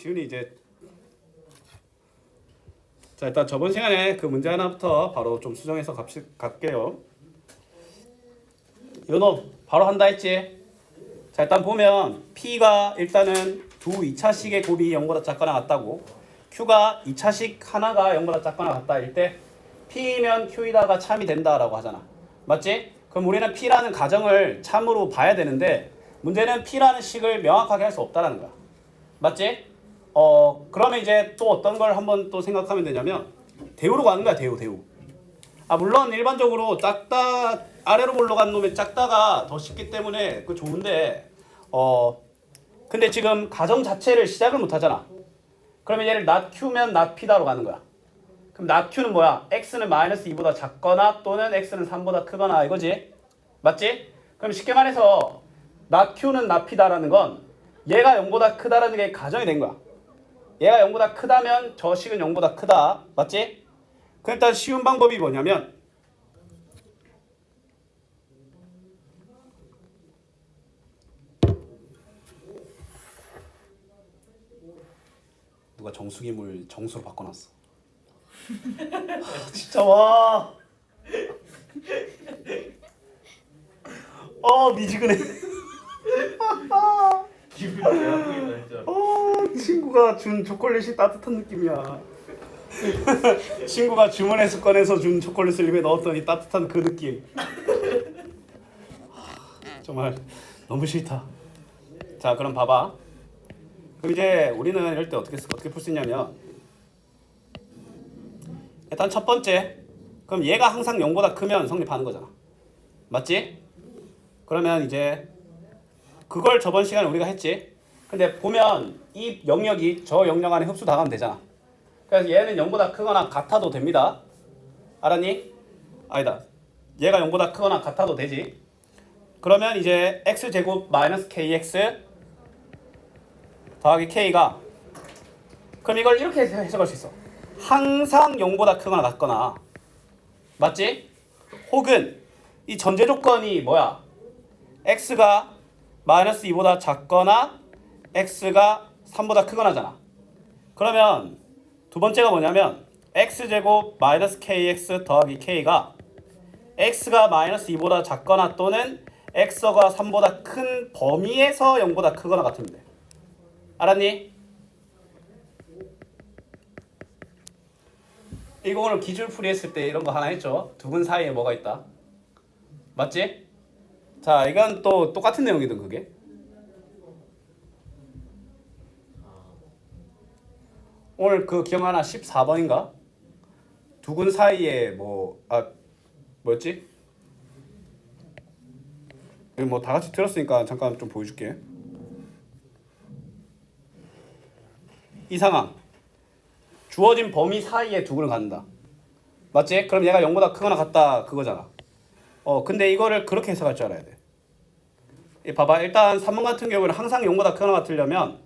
지훈이 이제 자 일단 저번 시간에 그 문제 하나부터 바로 좀 수정해서 갈게요. 요놈 바로 한다 했지? 자 일단 보면 P가 일단은 두 2차식의 곱이 0보다 작거나 같다고, Q가 2차식 하나가 0보다 작거나 같다 일 때 P면 Q이다가 참이 된다라고 하잖아. 맞지? 그럼 우리는 P라는 가정을 참으로 봐야 되는데 문제는 P라는 식을 명확하게 할 수 없다라는 거야. 맞지? 그러면 이제 또 어떤 걸 한번 또 생각하면 되냐면 대우로 가는 거야. 대우. 물론 일반적으로 작다 아래로 올라간 놈의 작다가 더 쉽기 때문에 그 좋은데 근데 지금 가정 자체를 시작을 못 하잖아. 그러면 얘를 not q면 not p다로 가는 거야. 그럼 not q는 뭐야? x는 마이너스 2보다 작거나 또는 x는 3보다 크거나 이거지. 맞지? 그럼 쉽게 말해서 not q는 not p다라는 건 얘가 0보다 크다라는 게 가정이 된 거야. 얘가 0보다 크다면 저 식은 0보다 크다. 맞지? 그럼 일단 쉬운 방법이 뭐냐면 누가 정수기물 정수로 바꿔놨어. 진짜 와. 미지근해. 기분이 나쁘겠다 진짜. 친구가 준 초콜릿이 따뜻한 느낌이야. 친구가 주문해서 꺼내서 준 초콜릿을 입에 넣었더니 따뜻한 그 느낌. 정말 너무 싫다. 자 그럼 봐봐. 그럼 이제 우리는 이럴 때 어떻게 풀 수 있냐면 일단 첫 번째, 그럼 얘가 항상 0보다 크면 성립하는 거잖아. 맞지? 그러면 이제 그걸 저번 시간에 우리가 했지. 근데 보면 이 영역이 저 영역 안에 흡수 당하면 되잖아. 그래서 얘는 0보다 크거나 같아도 됩니다. 알았니? 아니다. 얘가 0보다 크거나 같아도 되지. 그러면 이제 x제곱 마이너스 kx 더하기 k가, 그럼 이걸 이렇게 해석할 수 있어. 항상 0보다 크거나 같거나. 맞지? 혹은 이 전제 조건이 뭐야? x가 마이너스 2보다 작거나 x가 3보다 크거나잖아. 그러면 두 번째가 뭐냐면 x제곱 마이너스 kx 더하기 k가 x가 마이너스 2보다 작거나 또는 x가 3보다 큰 범위에서 0보다 크거나 같으면 돼. 알았니? 이거 오늘 기출풀이 했을 때 이런 거 하나 했죠. 두 근 사이에 뭐가 있다. 맞지? 자 이건 또 똑같은 내용이든 그게. 오늘 그 기억하나? 14번인가? 두 근 사이에 뭐였지? 이거 뭐 다 같이 들었으니까 잠깐 좀 보여줄게. 이 상황. 주어진 범위 사이에 두 근을 갖는다. 맞지? 그럼 얘가 0보다 크거나 같다 그거잖아. 근데 이거를 그렇게 해석할 줄 알아야 돼. 봐봐. 일단 3번 같은 경우는 항상 0보다 크거나 같으려면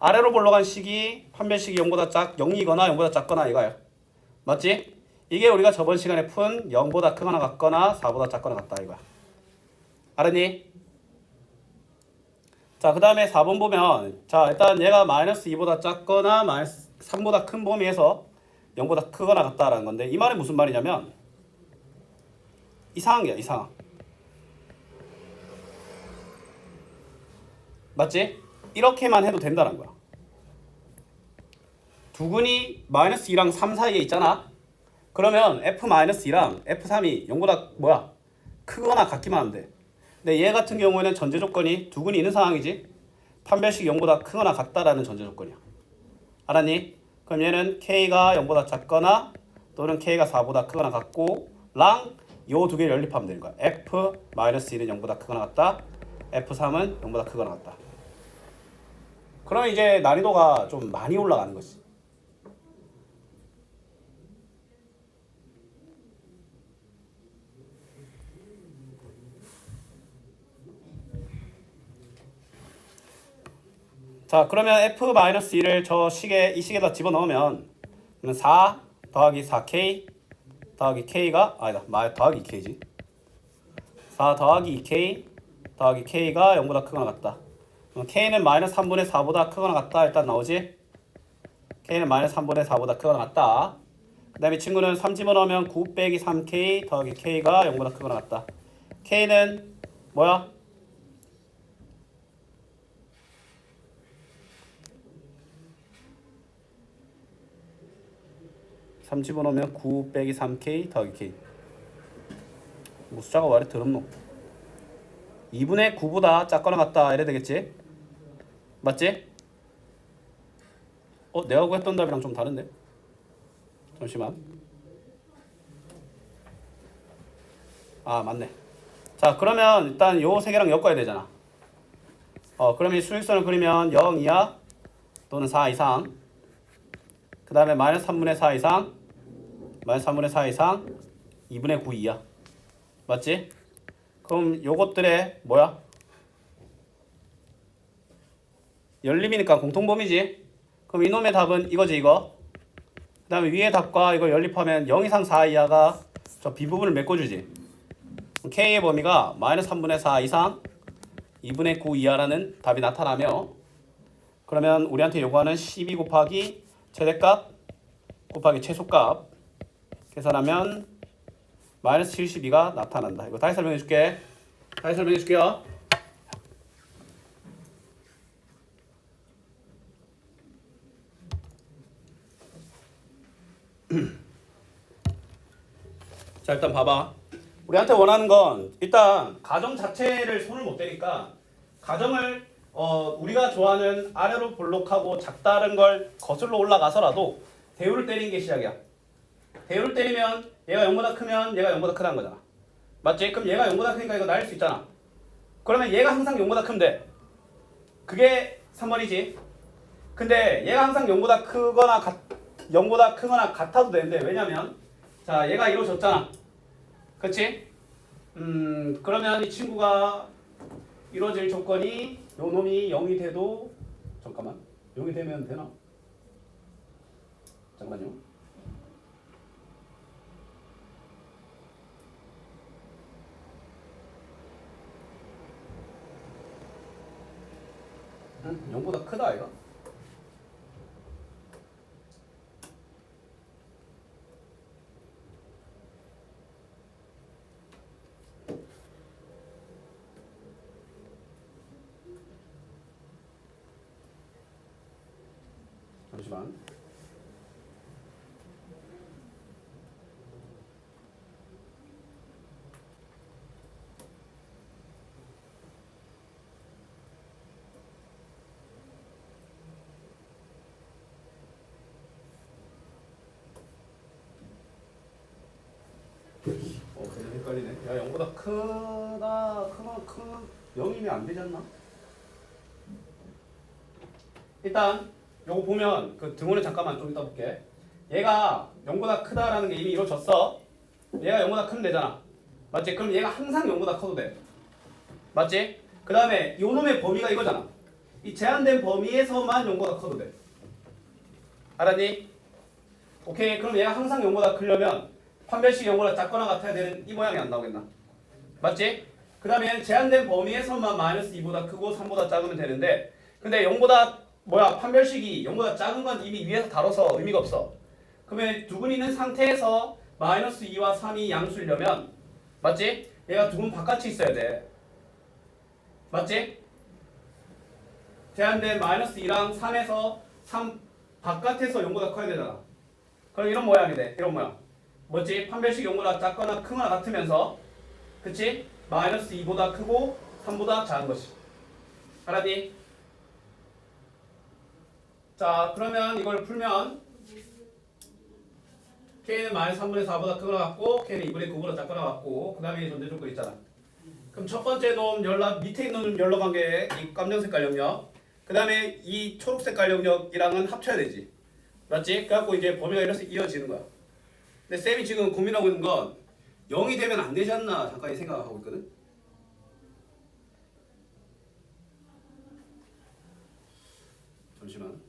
아래로 올라간 식이 판별식이 0보다 0이거나 0보다 작거나 이거야. 맞지? 이게 우리가 저번 시간에 푼 0보다 크거나 같거나 4보다 작거나 같다 이거야. 알았니? 자, 그 다음에 4번 보면 자 일단 얘가 마이너스 2보다 작거나 마이너스 3보다 큰 범위에서 0보다 크거나 같다라는 건데 이 말이 무슨 말이냐면 이 상황이야. 이 상황. 맞지? 이렇게만 해도 된다는 거야. 두 근이 마이너스 2랑 3 사이에 있잖아. 그러면 f-2랑 f3이 0보다 크거나 같기만 하면 돼. 근데 얘 같은 경우에는 전제 조건이 두 근이 있는 상황이지. 판별식이 0보다 크거나 같다라는 전제 조건이야. 알았니? 그럼 얘는 k가 0보다 작거나 또는 k가 4보다 크거나 같고 랑 요 두 개를 연립하면 되는 거야. f-1은 0보다 크거나 같다. f3은 0보다 크거나 같다. 그럼 이제 난이도가 좀 많이 올라가는 거지. 자 그러면 f-1을 이 식에다 집어넣으면 4 더하기 4k 더하기 k가 더하기 2k지. 4 더하기 2k 더하기 k가 0보다 크거나 같다. k는 마이너스 3분의 4보다 크거나 같다 일단 나오지. K는 마이너스 3분의 4보다 크거나 같다. 그 다음에 친구는 3 집어넣으면 9 빼기 3K 더하기 K가 0보다 크거나 같다. K는 뭐야? 삼 집어넣으면 9 빼기 3K 더하기 K. 뭐 숫자가 왜 이렇게 더럽노? 2분의 9보다 작거나 같다 이래 되겠지? 맞지? 내가 구했던 답이랑 좀 다른데? 잠시만. 아 맞네. 자 그러면 일단 요 세 개랑 엮어야 되잖아. 그러면 이 수직선을 그리면 0 이하 또는 4 이상, 그 다음에 마이너스 3분의 4 이상, 마이너스 3분의 4 이상, 2분의 9 이하. 맞지? 그럼 요것들의 뭐야? 연립이니까 공통범위지. 그럼 이놈의 답은 이거지 이거. 그 다음에 위의 답과 이거 연립하면 0 이상 4 이하가 저 B부분을 메꿔주지. K의 범위가 마이너스 3분의 4 이상 2분의 9 이하라는 답이 나타나며, 그러면 우리한테 요구하는 12 곱하기 최대값 곱하기 최소값 계산하면 마이너스 72가 나타난다. 이거 다시 설명해 줄게. 다시 설명해 줄게요. 자 일단 봐봐. 우리한테 원하는 건 일단 가정 자체를 손을 못 대니까 가정을 우리가 좋아하는 아래로 볼록하고 작다는 걸 거슬러 올라가서라도 대우를 때리는 게 시작이야. 대우를 때리면 얘가 0보다 크면 얘가 0보다 크다는 거잖아. 맞지? 그럼 얘가 0보다 크니까 이거 날릴 수 있잖아. 그러면 얘가 항상 0보다 크면 돼. 그게 3번이지. 근데 얘가 항상 0보다 크거나 0보다 크거나 같아도 되는데, 왜냐면 자 얘가 이루어졌잖아. 그치? 그러면 이 친구가 이루어질 조건이 요 놈이 0이 돼도, 잠깐만 0이 되면 되나? 잠깐만요. 응? 0보다 크다 이거? 잠시만. 그냥 헷갈리네. 야 0보다 크다 크면 0이면 안 되지 않나? 일단 요거 보면 그 등호는 잠깐만 좀 이따 볼게. 얘가 0보다 크다라는 게 이미 이루어졌어. 얘가 0보다 크면 되잖아. 맞지? 그럼 얘가 항상 0보다 커도 돼. 맞지? 그 다음에 요 놈의 범위가 이거잖아. 이 제한된 범위에서만 0보다 커도 돼. 알았니? 오케이. 그럼 얘가 항상 0보다 크려면 판별식이 0보다 작거나 같아야 되는 이 모양이 안 나오겠나? 맞지? 그 다음에 제한된 범위에서만 마이너스 2보다 크고 3보다 작으면 되는데, 근데 0보다 판별식이 0보다 작은 건 이미 위에서 다뤄서 의미가 없어. 그러면 두근 있는 상태에서 마이너스 2와 3이 양수려면, 맞지? 얘가 두근 바깥에 있어야 돼. 맞지? 제한된 마이너스 2랑 3에서 3 바깥에서 0보다 커야 되잖아. 그럼 이런 모양이 돼. 이런 모양. 뭐지? 판별식이 0보다 작거나 크거나 같으면서, 그치? 마이너스 2보다 크고 3보다 작은 것이. 알았니? 자 그러면 이걸 풀면 K는 마이너스 3분의 4보다 크거나 같고 K는 2분의 9보다 작거나 같고, 그 다음에 존재 조건 있잖아. 그럼 첫 번째 놈 밑에 있는 놈 연러 관계에 이 깜정 색깔 영역, 그 다음에 이 초록 색깔 영역이랑은 합쳐야 되지. 맞지? 그래갖고 이제 범위가 이렇게 이어지는 거야. 근데 쌤이 지금 고민하고 있는 건 0이 되면 안 되지 않나 잠깐 이 생각하고 있거든. 잠시만.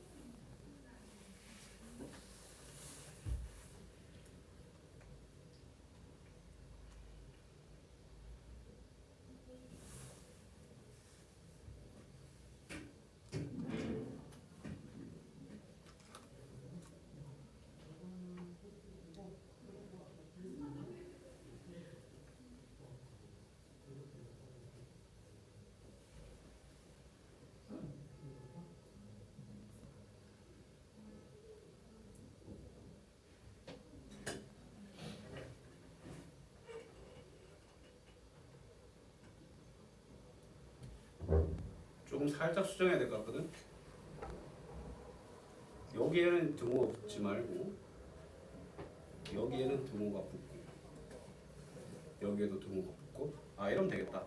조금 살짝 수정해야 될 것 같거든. 여기에는 등호가 붙지 말고 여기에는 등호가 붙고 여기에도 등호가 붙고 이러면 되겠다.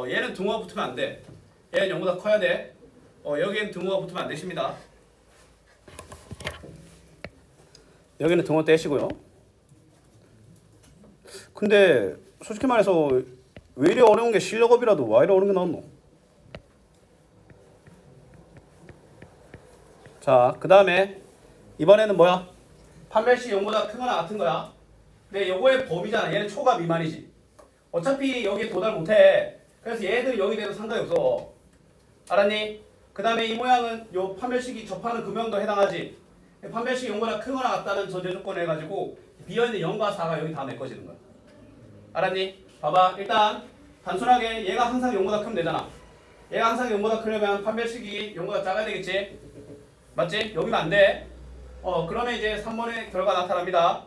얘는 등호가 붙으면 안 돼. 얘는 0보다 커야 돼. 여기에는 등호가 붙으면 안 되십니다. 여기는 등호 떼시고요. 근데 솔직히 말해서 왜 이리 어려운 게 실력업이라도 와 이리 어려운 게 나왔노? 자, 그 다음에 이번에는 뭐야? 판별식 0보다 크거나 같은 거야. 근데 요거의 범위잖아. 얘는 초과 미만이지. 어차피 여기에 도달 못해. 그래서 얘들 여기 돼도 상관이 없어. 알았니? 그 다음에 이 모양은 요 판별식이 접하는 금형도 해당하지. 판별식이 0보다 크거나 같다는 전제 조건을 해가지고 비어있는 0과 4가 여기 다 메꿔지는 거야. 알았니? 봐봐. 일단 단순하게 얘가 항상 0보다 크면 되잖아. 얘가 항상 0보다 크려면 판별식이 0보다 작아야 되겠지? 맞지? 여기는 안 돼. 그러면 이제 3번의 결과 나타납니다.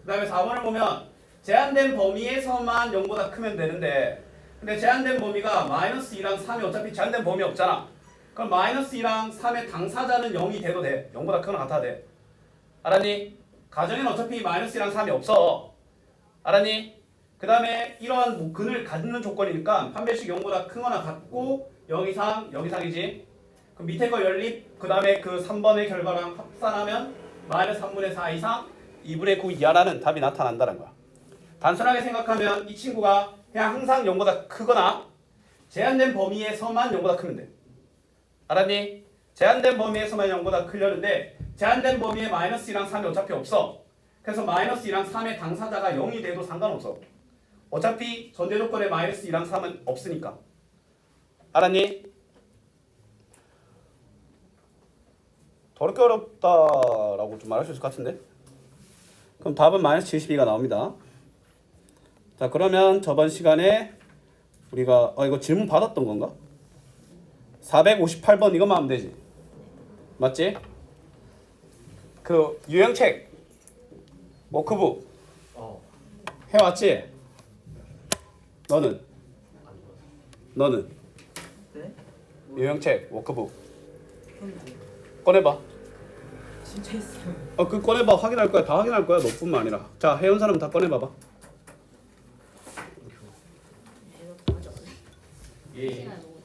그 다음에 4번을 보면 제한된 범위에서만 0보다 크면 되는데 근데 제한된 범위가 마이너스 2랑 3이 어차피 제한된 범위 없잖아. 그럼 마이너스 2랑 3의 당사자는 0이 돼도 돼. 0보다 크거나 같아도 돼. 알았니? 가정에는 어차피 마이너스 2랑 3이 없어. 알았니? 그 다음에 이러한 근을 갖는 조건이니까 판별식 0보다 크거나 같고 0 이상, 0 이상이지. 그럼 밑에 거 연립, 그 다음에 그 3번의 결과랑 합산하면 마이너스 3분의 4 이상 2분의 9 이하라는 답이 나타난다는 거야. 단순하게 생각하면 이 친구가 그냥 항상 0보다 크거나 제한된 범위에서만 0보다 크면 돼. 알았니? 제한된 범위에서만 0보다 크려는데 제한된 범위에 마이너스 2랑 3이 어차피 없어. 그래서 마이너스 2랑 3의 당사자가 0이 돼도 상관없어. 어차피 전제 조건에 마이너스 2랑 3은 없으니까. 알았니? 더럽게 어렵다라고 좀 말할 수 있을 것 같은데? 그럼 답은 마이너스 72가 나옵니다. 자, 그러면 저번 시간에 우리가 이거 질문 받았던 건가? 458번 이것만 하면 되지. 맞지? 그 유형책 워크북 해왔지? 너는? 네? 유형책 워크북 했는데 꺼내봐. 진짜 했어요. 그 꺼내봐. 확인할 거야. 다 확인할 거야. 너뿐만 아니라. 자, 해온 사람 다 꺼내봐봐. 이거 더 가져갈래? 예. 시간 너무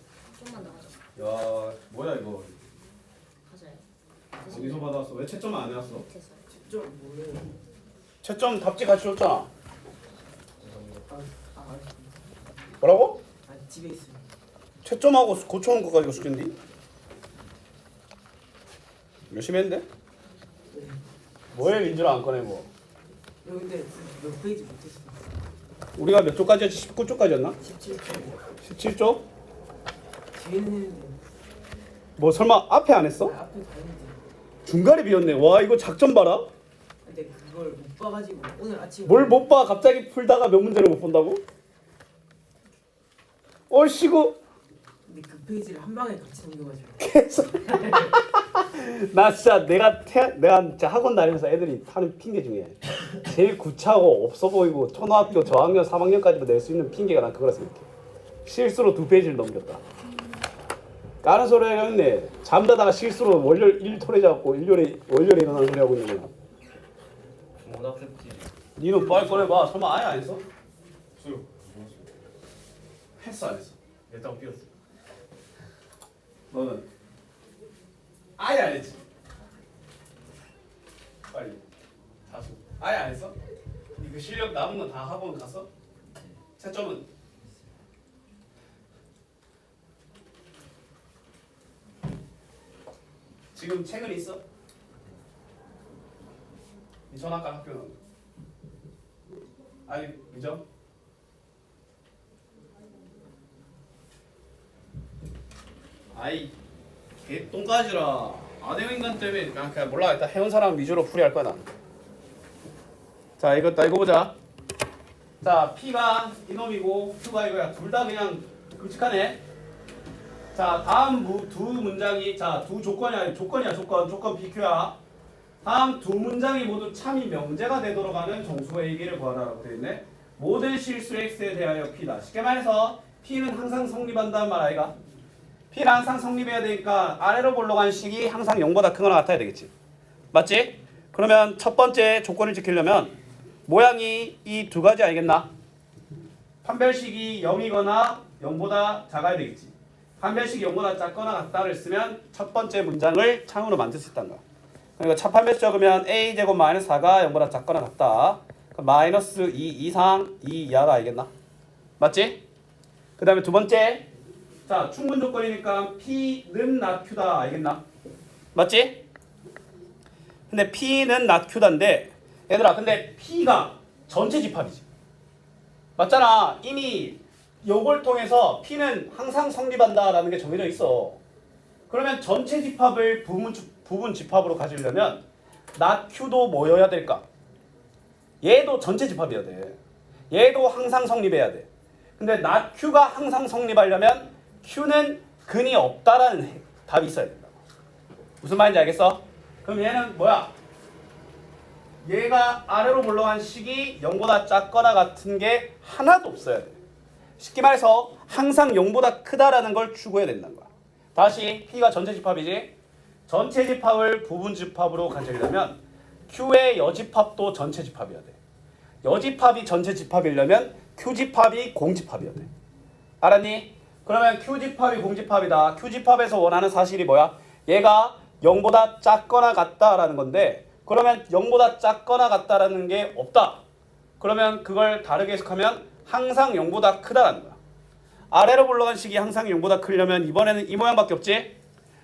좀만 더 가져. 야, 뭐야 이거? 가져요. 어디서 받아왔어? 왜 채점 안 해왔어? 밑에서. 직접 몰라요. 채점 답지 같이 줬잖아. 알겠습니다. 뭐라고? 집에 있어요. 채점하고 고쳐온 거 가지고 숙인디? 열심히 했는데? 뭐해 민준아 안 꺼내고? 여기 근데 몇 페이지 못했어요. 우리가 몇 쪽까지였지? 19쪽까지였나? 17초. 17쪽? 뒤에는 했는데 뭐 설마 앞에 안 했어? 앞에 다 했는데 중간에 비었네. 와 이거 작전 봐라. 근데 그걸 못 봐가지고 오늘 아침에 뭘 못 봐? 갑자기 풀다가 몇 문제를 못 본다고? 얼씨구. 근데 그 페이지를 한 방에 같이 넘겨가지고 나 진짜 내가 진짜 학원 다니면서 애들이 하는 핑계 중에 제일 구차하고 없어 보이고 초등학교 저학년 3학년까지도 낼 수 있는 핑계가 난 그거라 생각해. 실수로 2페이지를 넘겼다. 다른 소리 하겠네. 잠자다가 실수로 월요일 일토래 잡고 월요일에 일어나는 소리 하고 있는 거야. 워낙 셉지. 니는 빨리 꺼내봐. 설마 아예 안 했어? 수요. 했어 안 했어? 일단 삐었어. 너는? 아예 안 했지? 빨리 다수 아예 안 했어? 니 그 실력 남은 건 다 학원 갔어? 채점은? 지금 책은 있어? 니 전학간 학교는? 아니 미정? 아이 개똥까지라 아대인간 때문에 그냥 몰라. 일단 해온 사람 위주로 풀이할 거야 난. 자 이거 보자. 자 P가 이놈이고 Q가 이거야. 둘 다 그냥 끔찍하네. 자 다음 두 문장이 두 조건이야. 조건 BQ야. 다음 두 문장이 모두 참이 명제가 되도록 하는 정수의 얘기를 구하라라고 되어 있네. 모든 실수 X에 대하여 P다. 쉽게 말해서 P는 항상 성립한다는 말 아이가? P는 항상 성립해야 되니까 아래로 볼록한 식이 항상 0보다 크거나 같아야 되겠지. 맞지? 그러면 첫 번째 조건을 지키려면 모양이 이 두 가지 알겠나? 판별식이 0이거나 0보다 작아야 되겠지. 판별식이 0보다 작거나 같다를 쓰면 첫 번째 문장을 창으로 만들 수 있다는 거야. 그러니까 첫 판별식 적으면 a제곱 마이너스 4가 0보다 작거나 같다. 그럼 마이너스 2 이상 2 이하가 알겠나? 맞지? 그 다음에 두 번째, 자 충분 조건이니까 P는 not Q다 알겠나? 맞지? 근데 P는 not Q다인데 얘들아 근데 P가 전체 집합이지. 맞잖아. 이미 요걸 통해서 P는 항상 성립한다라는 게 정해져 있어. 그러면 전체 집합을 부분 집합으로 가지려면 not Q도 뭐여야 될까? 얘도 전체 집합이어야 돼. 얘도 항상 성립해야 돼. 근데 not Q가 항상 성립하려면 Q는 근이 없다라는 답이 있어야 된다. 무슨 말인지 알겠어? 그럼 얘는 뭐야? 얘가 아래로 물러간 식이 0보다 작거나 같은 게 하나도 없어야 돼. 쉽게 말해서 항상 0보다 크다라는 걸 추구해야 된다는 거야. 다시 P가 전체 집합이지. 전체 집합을 부분 집합으로 가지려면 Q의 여집합도 전체 집합이어야 돼. 여집합이 전체 집합이려면 Q집합이 공집합이어야 돼. 알았니? 그러면 Q집합이 공집합이다. Q집합에서 원하는 사실이 뭐야? 얘가 0보다 작거나 같다라는 건데 그러면 0보다 작거나 같다라는 게 없다. 그러면 그걸 다르게 해석하면 항상 0보다 크다라는 거야. 아래로 불러간 식이 항상 0보다 크려면 이번에는 이 모양밖에 없지?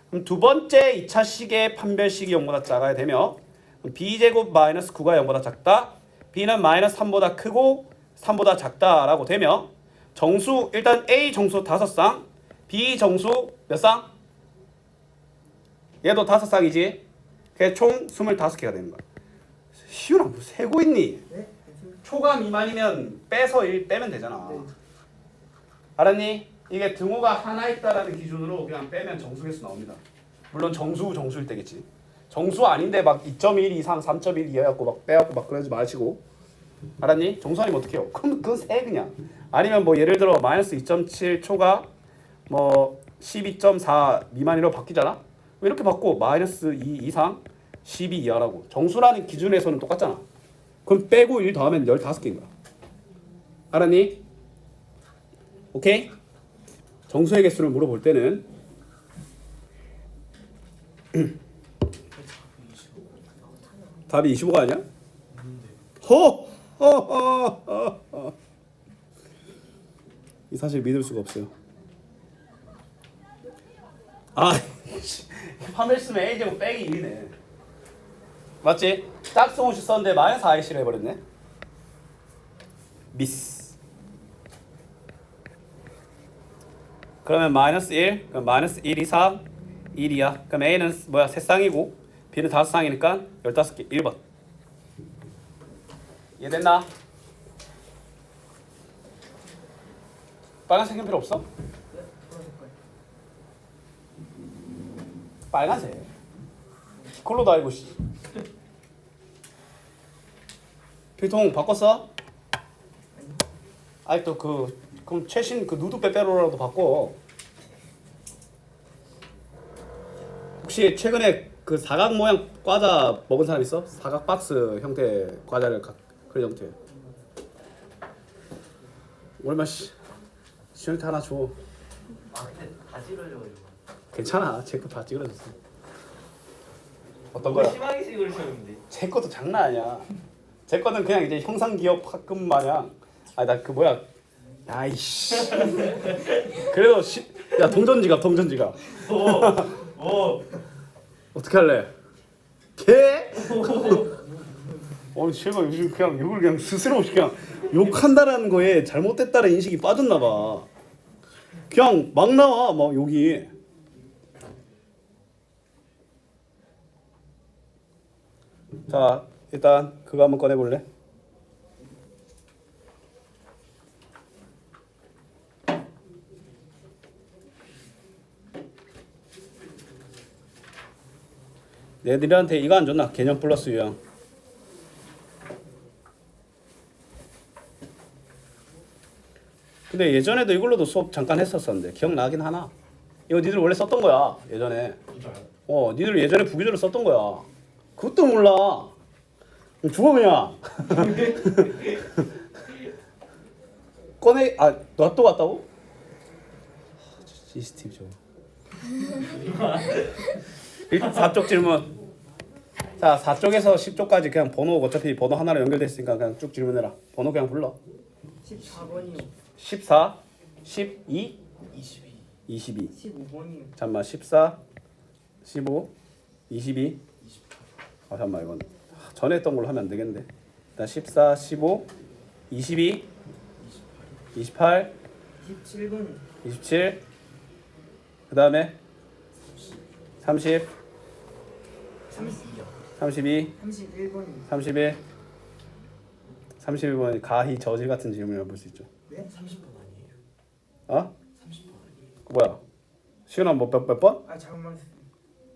그럼 두 번째 2차 식의 판별식이 0보다 작아야 되며 b제곱 마이너스 9가 0보다 작다. b는 마이너스 3보다 크고 3보다 작다라고 되며 정수 일단 a 정수 5쌍 b 정수 몇 쌍? 얘도 5쌍이지. 그게 총 25개가 되는 거야. 시윤아 뭐 세고 있니? 네? 초가 미만이면 빼서 1 빼면 되잖아. 네. 알았니? 이게 등호가 하나 있다라는 기준으로 그냥 빼면 정수개수 나옵니다. 물론 정수일 때겠지. 정수 아닌데 막 2.1 이상 3.1 이하갖고 막 빼갖고 막 그러지 마시고. 알았니? 정수 아니면 어떻게 해요? 그건 세 그냥. 아니면 뭐 예를 들어 마이너스 2.7 초가 뭐 12.4 미만으로 바뀌잖아? 왜 이렇게 바꿔? 마이너스 2 이상 12 이하라고. 정수라는 기준에서는 똑같잖아. 그럼 빼고 1 더하면 15개인 거야. 알았니? 오케이? 정수의 개수를 물어볼 때는 답이 25가 아니야? 이 사실 믿을 수가 없어요. 아, 판별 쓰면 A제곱 빼기 1이네. 맞지? 짝퉁옷이 썼는데 마이너스 IC를 해버렸네. 미스. 그러면 마이너스 1, 그럼 마이너스 1 이상 1이야. 그럼 A는 뭐야? 3쌍이고 B는 5쌍이니까 15개 1번. 이해됐나? 빨간색은 필요 없어? 네? 그런 색깔. 빨간색. 컬러도 알고 씨. 필통 바꿨어? 아니 또 그럼 최신 그 누드 빼빼로라도 바꿔. 혹시 최근에 그 사각 모양 과자 먹은 사람 있어? 사각 박스 형태 과자를 그런 형태. 얼마 시원한테 하나 줘. 아 근데 다 찌르려고 이거. 괜찮아. 제 거 다 찌그러졌어. 어떤 거야? 심하게 찌르셨는데. 제 것도 장난 아니야. 제 거는 그냥 이제 형상 기업 화금 마냥. 아니 나 그 뭐야? 야이씨. 그래도 야 동전지갑. 오. 어떻게 할래? 개? 제발 요즘 그냥 욕을 그냥 스스로 그냥 욕한다라는 거에 잘못됐다는 인식이 빠졌나 봐. 그냥 막 나와 막 욕이. 자 일단 그거 한번 꺼내볼래? 얘들한테 이거 안 줬나? 개념 플러스 유형. 근데 예전에도 이걸로도 수업 잠깐 했었었는데 기억나긴 하나? 이거 니들 원래 썼던 거야 예전에. 니들 예전에 부기적으로 썼던 거야. 그것도 몰라. 죽어 그냥. 꺼내. 너 또 갔다고? CCTV 저거. 4쪽 질문. 자 4쪽에서 10쪽까지 그냥 번호 어차피 번호 하나로 연결돼 있으니까 그냥 쭉 질문해라. 번호 그냥 불러. 14번이요. 14, 12, 22. 22. 15번이요. 잠깐만 14, 15, 22. 잠깐만 이건 전에 했던 걸로 하면 안 되겠는데. 일단 14, 15, 22, 28, 27번이요. 27. 그 다음에 30, 32, 31번이요. 31, 31번 가히 저질 같은 질문이라고 볼 수 있죠. 네? 30번 아니에요? 어? 30번 아니에요? 뭐야? 시은아 뭐 몇 번? 아 잠깐만.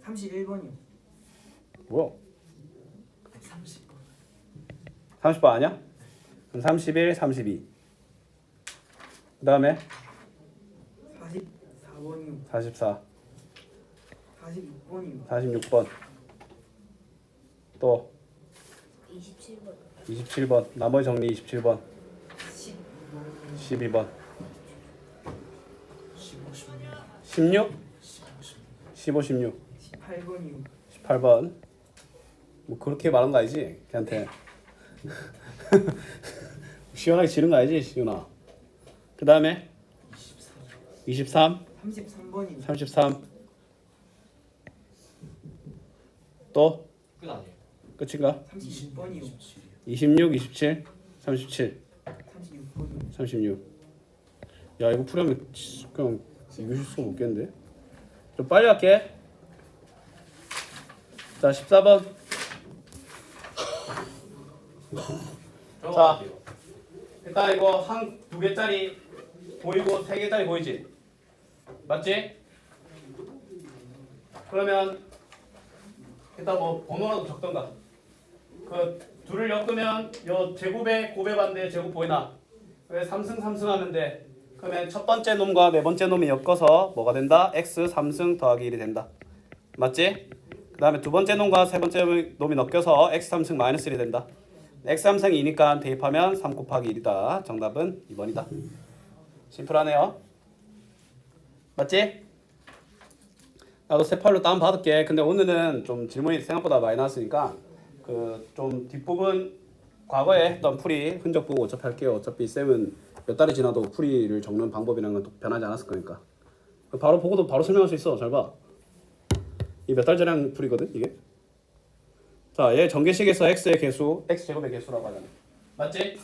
31번이요. 뭐야? 30번. 30번 아니야? 그럼 31, 32. 그 다음에 44번이요. 44, 46번이요. 46번. 또 27번. 27번. 나머지 정리 27번. 12번. 16? 15, 16. 18번이요. 18번. 뭐 그렇게 말한 거 아니지? 걔한테. 시원하게 지른 거 아니지, 시원아? 그 다음에 23, 33번이요. 33. 또 끝 아니에요? 끝인가? 36번이요. 26, 27, 37, 36번이요. 36. 야 이거 풀이하면 그냥 이길 수가 없겠는데? 좀 빨리 할게. 자 14번. 자 일단 이거 한 두 개짜리 보이고 세 개짜리 보이지? 맞지? 그러면 일단 뭐 번호라도 적던가. 그 둘을 엮으면 요 제곱에 곱의 반대 제곱 보이나? 왜 3승 3승 하면 돼? 그러면 첫 번째 놈과 네 번째 놈이 엮어서 뭐가 된다? x 3승 더하기 1이 된다. 맞지? 그 다음에 두 번째 놈과 세 번째 놈이 엮여서 x 3승 마이너스 1이 된다. x 3승이 2니까 대입하면 3 곱하기 1이다. 정답은 2번이다. 심플하네요. 맞지? 나도 새 팔로 다운 받을게. 근데 오늘은 좀 질문이 생각보다 많이 나왔으니까 그 좀 뒷부분 과거에 했던 풀이 흔적 보고 어차피 할게요. 어차피 쌤은 몇 달이 지나도 풀이를 적는 방법이라는 건 변하지 않았을 거니까. 바로 보고도 바로 설명할 수 있어. 잘 봐. 이 몇 달 전에 한 풀이거든 이게. 자, 얘 전개식에서 x의 개수, x 제곱의 개수라고 하잖아. 맞지?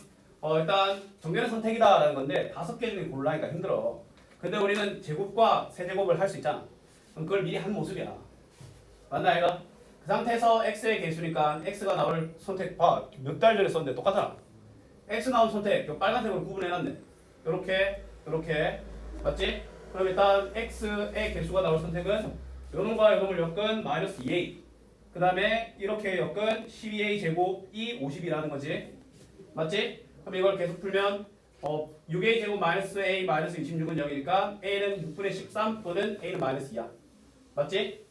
일단 정렬의 선택이다라는 건데 5개 중에 고르라니까 힘들어. 근데 우리는 제곱과 세제곱을 할 수 있잖아. 그럼 그걸 미리 한 모습이야. 맞나 이거? 그 상태에서 x의 개수니까 x가 나올 선택 봐. 몇 달 전에 썼는데 똑같아. x 나온 선택 요 빨간색으로 구분해놨네. 요렇게 요렇게 맞지? 그럼 일단 x의 개수가 나올 선택은 요놈과 요놈을 엮은 마이너스 2a 그 다음에 이렇게 엮은 12a 제곱이 50이라는 거지. 맞지? 그럼 이걸 계속 풀면 6a 제곱 마이너스 a 마이너스 26은 0이니까 a는 6분의 13 또는 a는 마이너스 2야. 맞지?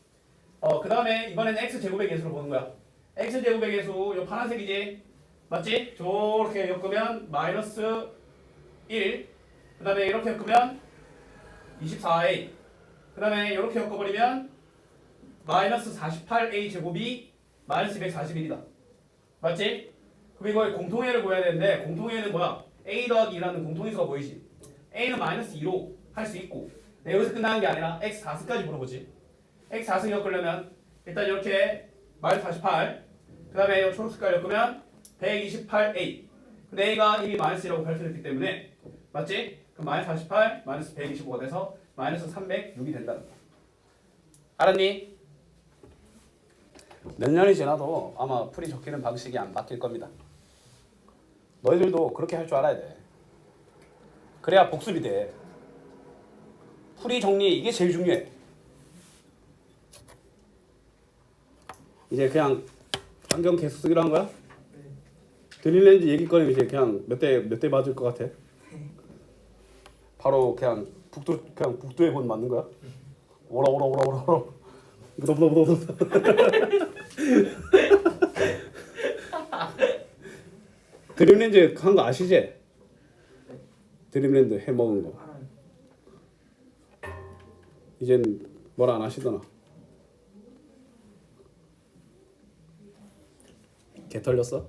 그 다음에 이번에는 x 제곱의 개수를 보는 거야. x 제곱의 개수 요 파란색이지. 맞지? 저렇게 엮으면 마이너스 1. 그 다음에 이렇게 엮으면 24a. 그 다음에 이렇게 엮어버리면 마이너스 48a 제곱이 마이너스 241이다. 맞지? 그럼 이거 공통회를 구해야 되는데 공통회는 뭐야? a 더하기 2라는 공통인수가 보이지? a는 마이너스 2로 할 수 있고 여기서 끝나는 게 아니라 x 4승까지 물어보지. x 4승 엮으려면 일단 이렇게 마이너스 48. 그 다음에 이 초록색깔 엮으면 128a. 근데 a가 이미 마이너스 1라고 발표했기 때문에 맞지? 그럼 마이너스 48 마이너스 125가 돼서 마이너스 306이 된다는 거야. 알았니? 몇 년이 지나도 아마 풀이 적히는 방식이 안 바뀔 겁니다. 너희들도 그렇게 할 줄 알아야 돼. 그래야 복습이 돼. 풀이 정리 이게 제일 중요해. 이제 그냥 안경 개수 쓰기로 한 거야? 드릴렌즈 얘기거리면 이제 그냥 몇 대 맞을 것 같아? 바로 그냥 북두에 본 맞는 거야? 오라 오라 오라 오라 오라. 무덤. 드림랜드 한 거 아시지? 드림랜드 해 먹은 거. 알아요. 이젠 뭘 안 하시더나. 개 털렸어?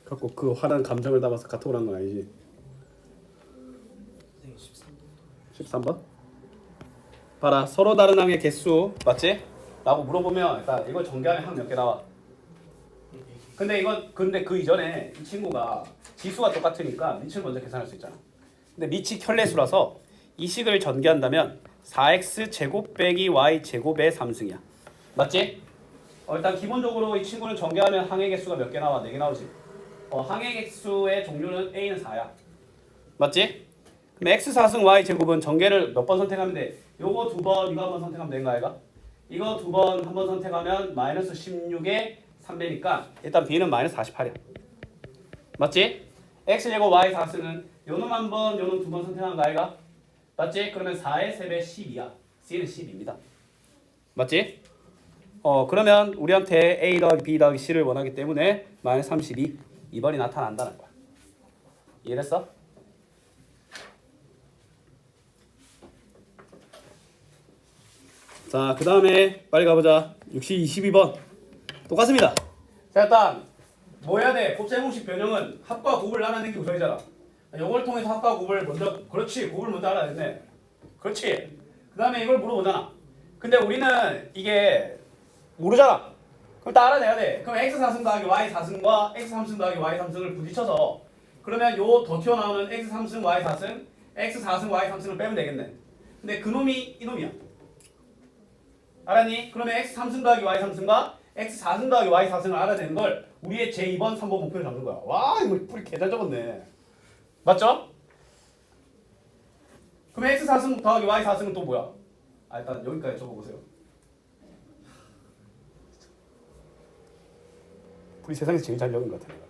갖고 그 화난 감정을 담아서 카톡을 한 건 아니지? 선생님 13번. 13번? 봐라, 서로 다른 항의 개수 맞지? 라고 물어보면 일단 이걸 전개하면 항 몇 개 나와? 근데 그 이전에 이 친구가 지수가 똑같으니까 밑을 먼저 계산할 수 있잖아. 근데 밑이 켤레수라서 이 식을 전개한다면 4x 제곱 빼기 y 제곱의 3승이야. 맞지? 일단 기본적으로 이 친구는 전개하면 항의 개수가 몇 개 나와? 4개 나오지. 항의 개수의 종류는 a는 4야. 맞지? 그럼 x 4승 y 제곱은 전개를 몇 번 선택하면 돼? 요거 2번, 이거 한 번 선택하면 되는 거 아이가? 이거 2번 한 번 선택하면 마이너스 16에 3배니까 일단 b는 마이너스 48이야. 맞지? x 제곱 y 4승은 요놈 한 번, 요놈 2번 선택한 거 아이가? 맞지? 그러면 4의 3배 12야. c는 10입니다. 맞지? 그러면 우리한테 a 더하기 b 더하기 c를 원하기 때문에 마이너스 32 2번이 나타난다는 거야. 이해됐어? 자, 그 다음에 빨리 가보자. 22번 똑같습니다. 자, 일단 뭐 해야 돼? 곱셈 공식 변형은 합과 곱을 나누는 게 우선이잖아. 이걸 통해서 합과 곱을 먼저, 그렇지, 곱을 먼저 알아야 되네. 그렇지. 그 다음에 이걸 물어보잖아. 근데 우리는 이게 모르잖아. 그럼 다 알아내야 돼. 그럼 x 4승 더하기 y 4승과 x 3승 더하기 y 3승을 부딪혀서 그러면 요 더 튀어나오는 x 3승 y 4승, x 4승 y 3승을 빼면 되겠네. 근데 그놈이 이놈이야. 알았니? 그러면 x 3승 더하기 y 3승과 x 4승 더하기 y 4승을 알아내는 걸 우리의 제2번, 3번 목표를 잡는 거야. 와, 이거 뿌리 개잘 적었네. 맞죠? 그럼 x 4승 더하기 y 4승은 또 뭐야? 일단 여기까지 적어보세요. 우리 세상에서 제일 잘 적은 것 같아. 내가.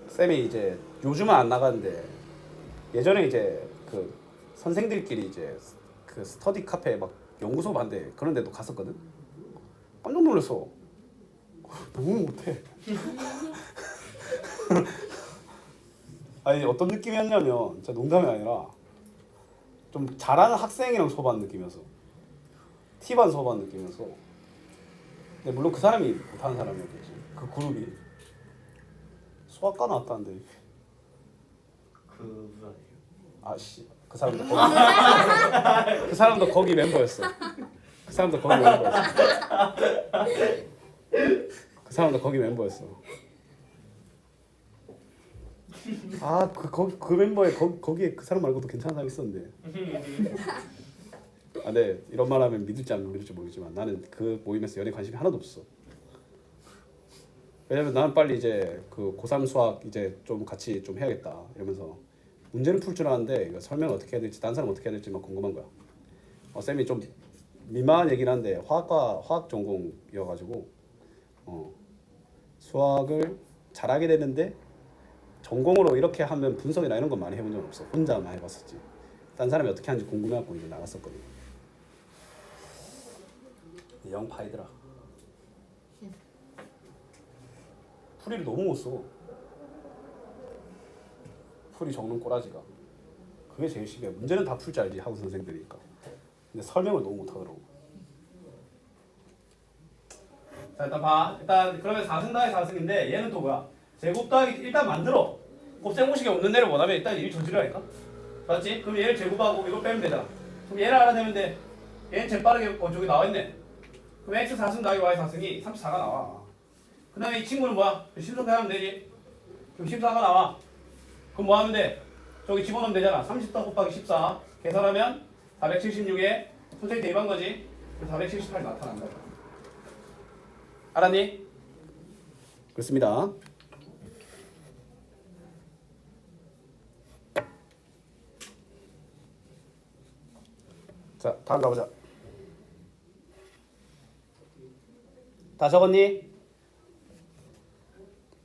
쌤이 이제 요즘은 안 나가는데 예전에 이제 그 선생들끼리 이제 그 스터디 카페 막 연구소 반대 그런 데도 갔었거든. 깜짝 놀랐어. 너무 못해. 아니 어떤 느낌이었냐면 진짜 농담이 아니라 좀 잘하는 학생이랑 수업한 느낌이었어. T반 수업한 느낌이었어. 근데 물론 그 사람이 못하는 사람이었겠지. 그 그룹이 수학과 나왔다는데. 그분 아니에요? 아씨, 그 사람도 거기 그 사람도 거기 멤버였어. 그 사람도 거기 멤버였어. 그 사람도 거기 멤버였어. 그 멤버에 거기에 그 사람 말고도 괜찮은 사람 있었는데. 네, 이런 말하면 믿을지 안 믿을지 모르지만 나는 그 모임에서 연애 관심이 하나도 없어. 왜냐면 나는 빨리 이제 그 고3 수학 이제 좀 같이 좀 해야겠다 이러면서 문제는 풀 줄 아는데 이거 설명 어떻게 해야 될지 다른 사람 어떻게 해야 될지만 궁금한 거야. 쌤이 좀 민망한 얘기는 한데 화학 전공이어가지고 수학을 잘하게 되는데 전공으로 이렇게 하면 분석이나 이런 건 많이 해본 적은 없어. 혼자만 해봤었지. 딴 사람이 어떻게 하는지 궁금해갖고 이제 나갔었거든. 영 파이더라. 풀이를 너무 못 써. 풀이 적는 꼬라지가. 그게 제일 심해. 문제는 다 풀 줄 알지 학우 선생들이니까. 근데 설명을 너무 못하더라고. 자 일단 봐. 일단 그러면 4승 더하기 4승인데 얘는 또 뭐야? 제곱 더하기 일단 만들어. 곱셈 공식이 없는 애를 원하면 일단 일 저지르라니까. 맞지? 그럼 얘를 제곱하고 이걸 빼면 되잖아. 그럼 얘를 알아내면 돼. 얘는 제일 빠르게 저기 나와있네. 그럼 x 4승 더하기 y 4승이 34가 나와. 그 다음에 이 친구는 뭐야? 심석하면 되지. 그럼 14가 나와. 그럼 뭐 하면 돼? 저기 집어넣으면 되잖아. 30더 곱하기 14 계산하면 476에 선생님 대입한 거지. 478이 나타난다. 알았니? 그렇습니다. 자, 다음 가보자. 다 적었니?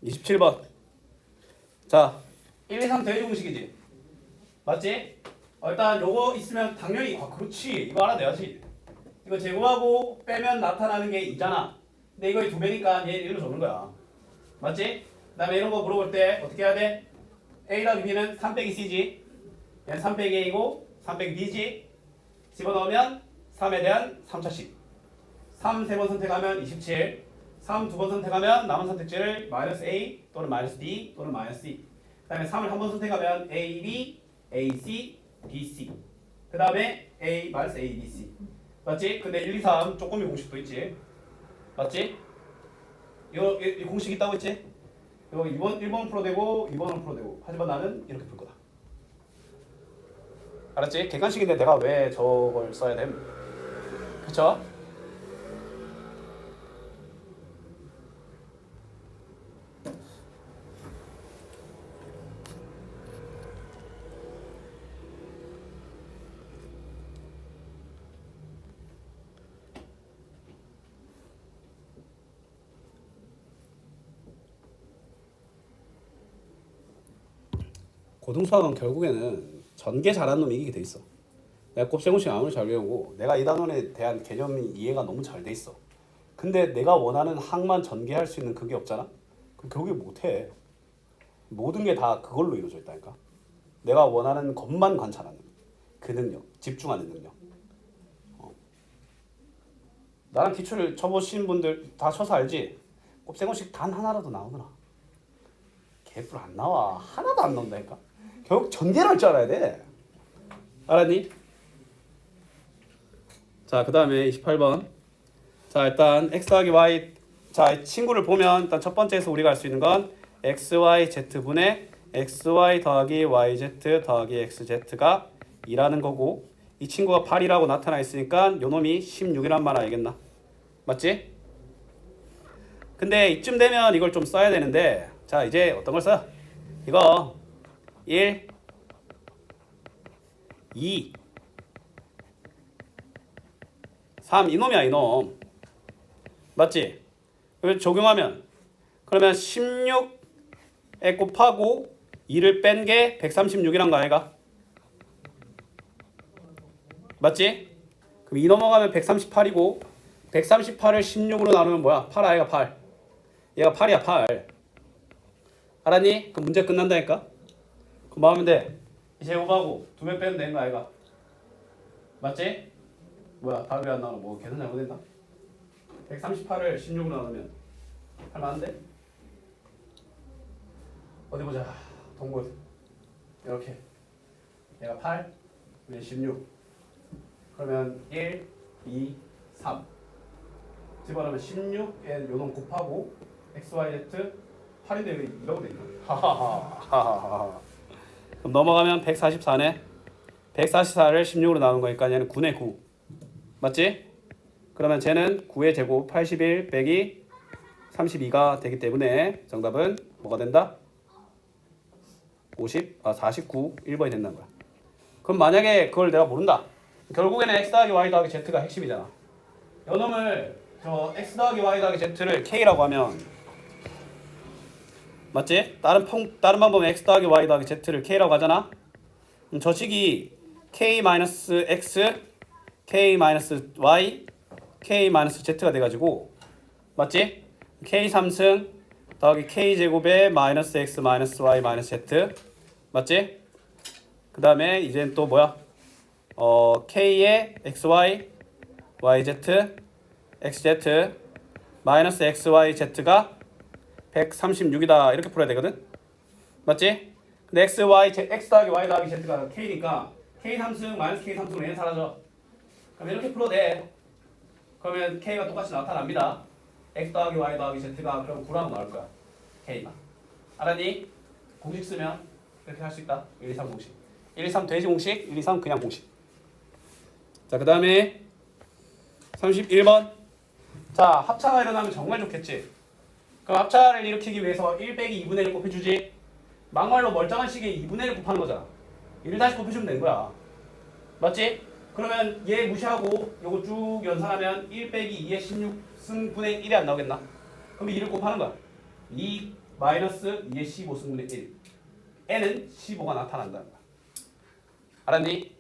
27번. 자, 1, 2, 3 대지 공식이지. 맞지? 일단 요거 있으면 당연히 그렇지. 이거 알아내야지. 이거 제곱하고 빼면 나타나는 게 2잖아. 근데 이거 2배니까 얘 1로 적는 거야. 맞지? 그 다음에 이런 거 물어볼 때 어떻게 해야 돼? A 더하기 B는 3 빼기 C지. 얘는 3 빼기 A고 3 빼기 B지. 집어넣으면 3에 대한 3차식. 3 세 번 선택하면 27. 3 두 번 선택하면 남은 선택지를 마이너스 A 또는 마이너스 B 또는 마이너스 C. 그 다음에 3을 한 번 선택하면 A, B, A, C, B, C. 그 다음에 A, 마이너스 A, B, C. 맞지? 근데 1, 2, 3 쪼꼬미 공식도 있지. 맞지? 이 공식 있다고 했지? 이거 1번 풀어되고 2번은 풀어되고. 하지만 나는 이렇게 풀 거다. 알았지? 객관식인데 내가 왜 저걸 써야 됨? 그쵸? 고등수학은 결국에는 전개 잘하는 놈이 이기게 돼 있어. 내가 곱셈공식 아무리 잘 외우고 내가 이 단원에 대한 개념이 이해가 너무 잘 돼 있어. 근데 내가 원하는 항만 전개할 수 있는 그게 없잖아? 그럼 결국에 못해. 모든 게 다 그걸로 이루어져 있다니까. 내가 원하는 것만 관찰하는 그 능력, 집중하는 능력. 나랑 기출을 쳐보신 분들 다 쳐서 알지? 곱셈공식 단 하나라도 나오더라. 개뿔 안 나와. 하나도 안 나온다니까. 결국 전개를 할 줄 알아야 돼. 알았니? 자, 그 다음에 28번. 자, 일단 x 더하기 y. 자, 친구를 보면 일단 첫 번째에서 우리가 알 수 있는 건 xyz분의 xy 더하기 yz 더하기 xz가 2라는 거고, 이 친구가 8이라고 나타나 있으니까 요 놈이 16이란 말 알겠나? 맞지? 근데 이쯤 되면 이걸 좀 써야 되는데, 자, 이제 어떤 걸 써? 이거 1, 2, 3 이놈이야, 이놈. 맞지? 이걸 적용하면 그러면 16에 곱하고 2를 뺀 게 136이란 거 아이가? 맞지? 그럼 2 넘어가면 138이고 138을 16으로 나누면 뭐야? 8 아이가 8. 얘가 8이야, 8. 알았니? 그럼 문제 끝난다니까? 그럼 뭐 하면 돼? 이제 곱하고 2배 빼면 되는 거 아이가? 맞지? 뭐야, 답이 안 나오나? 뭐 계산 잘못했나? 138을 16으로 나누면 할만한데? 어디 보자. 동굴. 이렇게. 얘가 8, 얘 16. 그러면 1, 2, 3. 집어넣으면 16에 요놈 곱하고 x, y, z 8인데 왜 2라고 돼 있나? 하하하. 그럼 넘어가면 144네. 144를 16으로 나눈 거니까 얘는 9네, 9. 맞지? 그러면 쟤는 9의 제곱 81 빼기 32가 되기 때문에 정답은 뭐가 된다? 49, 1번이 된다는 거야. 그럼 만약에 그걸 내가 모른다. 결국에는 x 더하기 y 더하기 z가 핵심이잖아. 요놈을 저 x 더하기 y 더하기 z를 k라고 하면 맞지? 다른 방법은 x 더하기 y 더하기 z를 k라고 하잖아. 그럼 저 식이 k-x, k-y, k-z가 돼가지고 맞지? k3승 더하기 k제곱에 마이너스 x 마이너스 y 마이너스 z 맞지? 그 다음에 이제는 또 뭐야? k의 xy, yz, xz 마이너스 xyz가 136이다 이렇게 풀어야 되거든? 맞지? 근데 x 더하기 y 더하기 z가 k니까 k3승 마이너스 k3승으로 얘는 사라져. 그럼 이렇게 풀어도 돼. 그러면 k가 똑같이 나타납니다. x 더하기 y 더하기 z가 그럼 9라고 나올 거야. k가. 알았니? 공식 쓰면 이렇게 할 수 있다. 1, 2, 3 공식. 1, 2, 3 돼지 공식, 1, 2, 3 그냥 공식. 자, 그 다음에 31번. 자, 합차가 일어나면 정말 좋겠지. 그럼 합차를 일으키기 위해서 1 빼기 2분의 1 곱해주지. 막말로 멀쩡한 식에 2분의 1 곱하는 거잖아. 1을 다시 곱해주면 되는 거야. 맞지? 그러면 얘 무시하고 요거 쭉 연산하면 1 빼기 2의 16승분의 1이 안 나오겠나? 그럼 2를 곱하는 거야. 2 마이너스 2의 15승분의 1. n은 15가 나타난다는 거야. 알았니?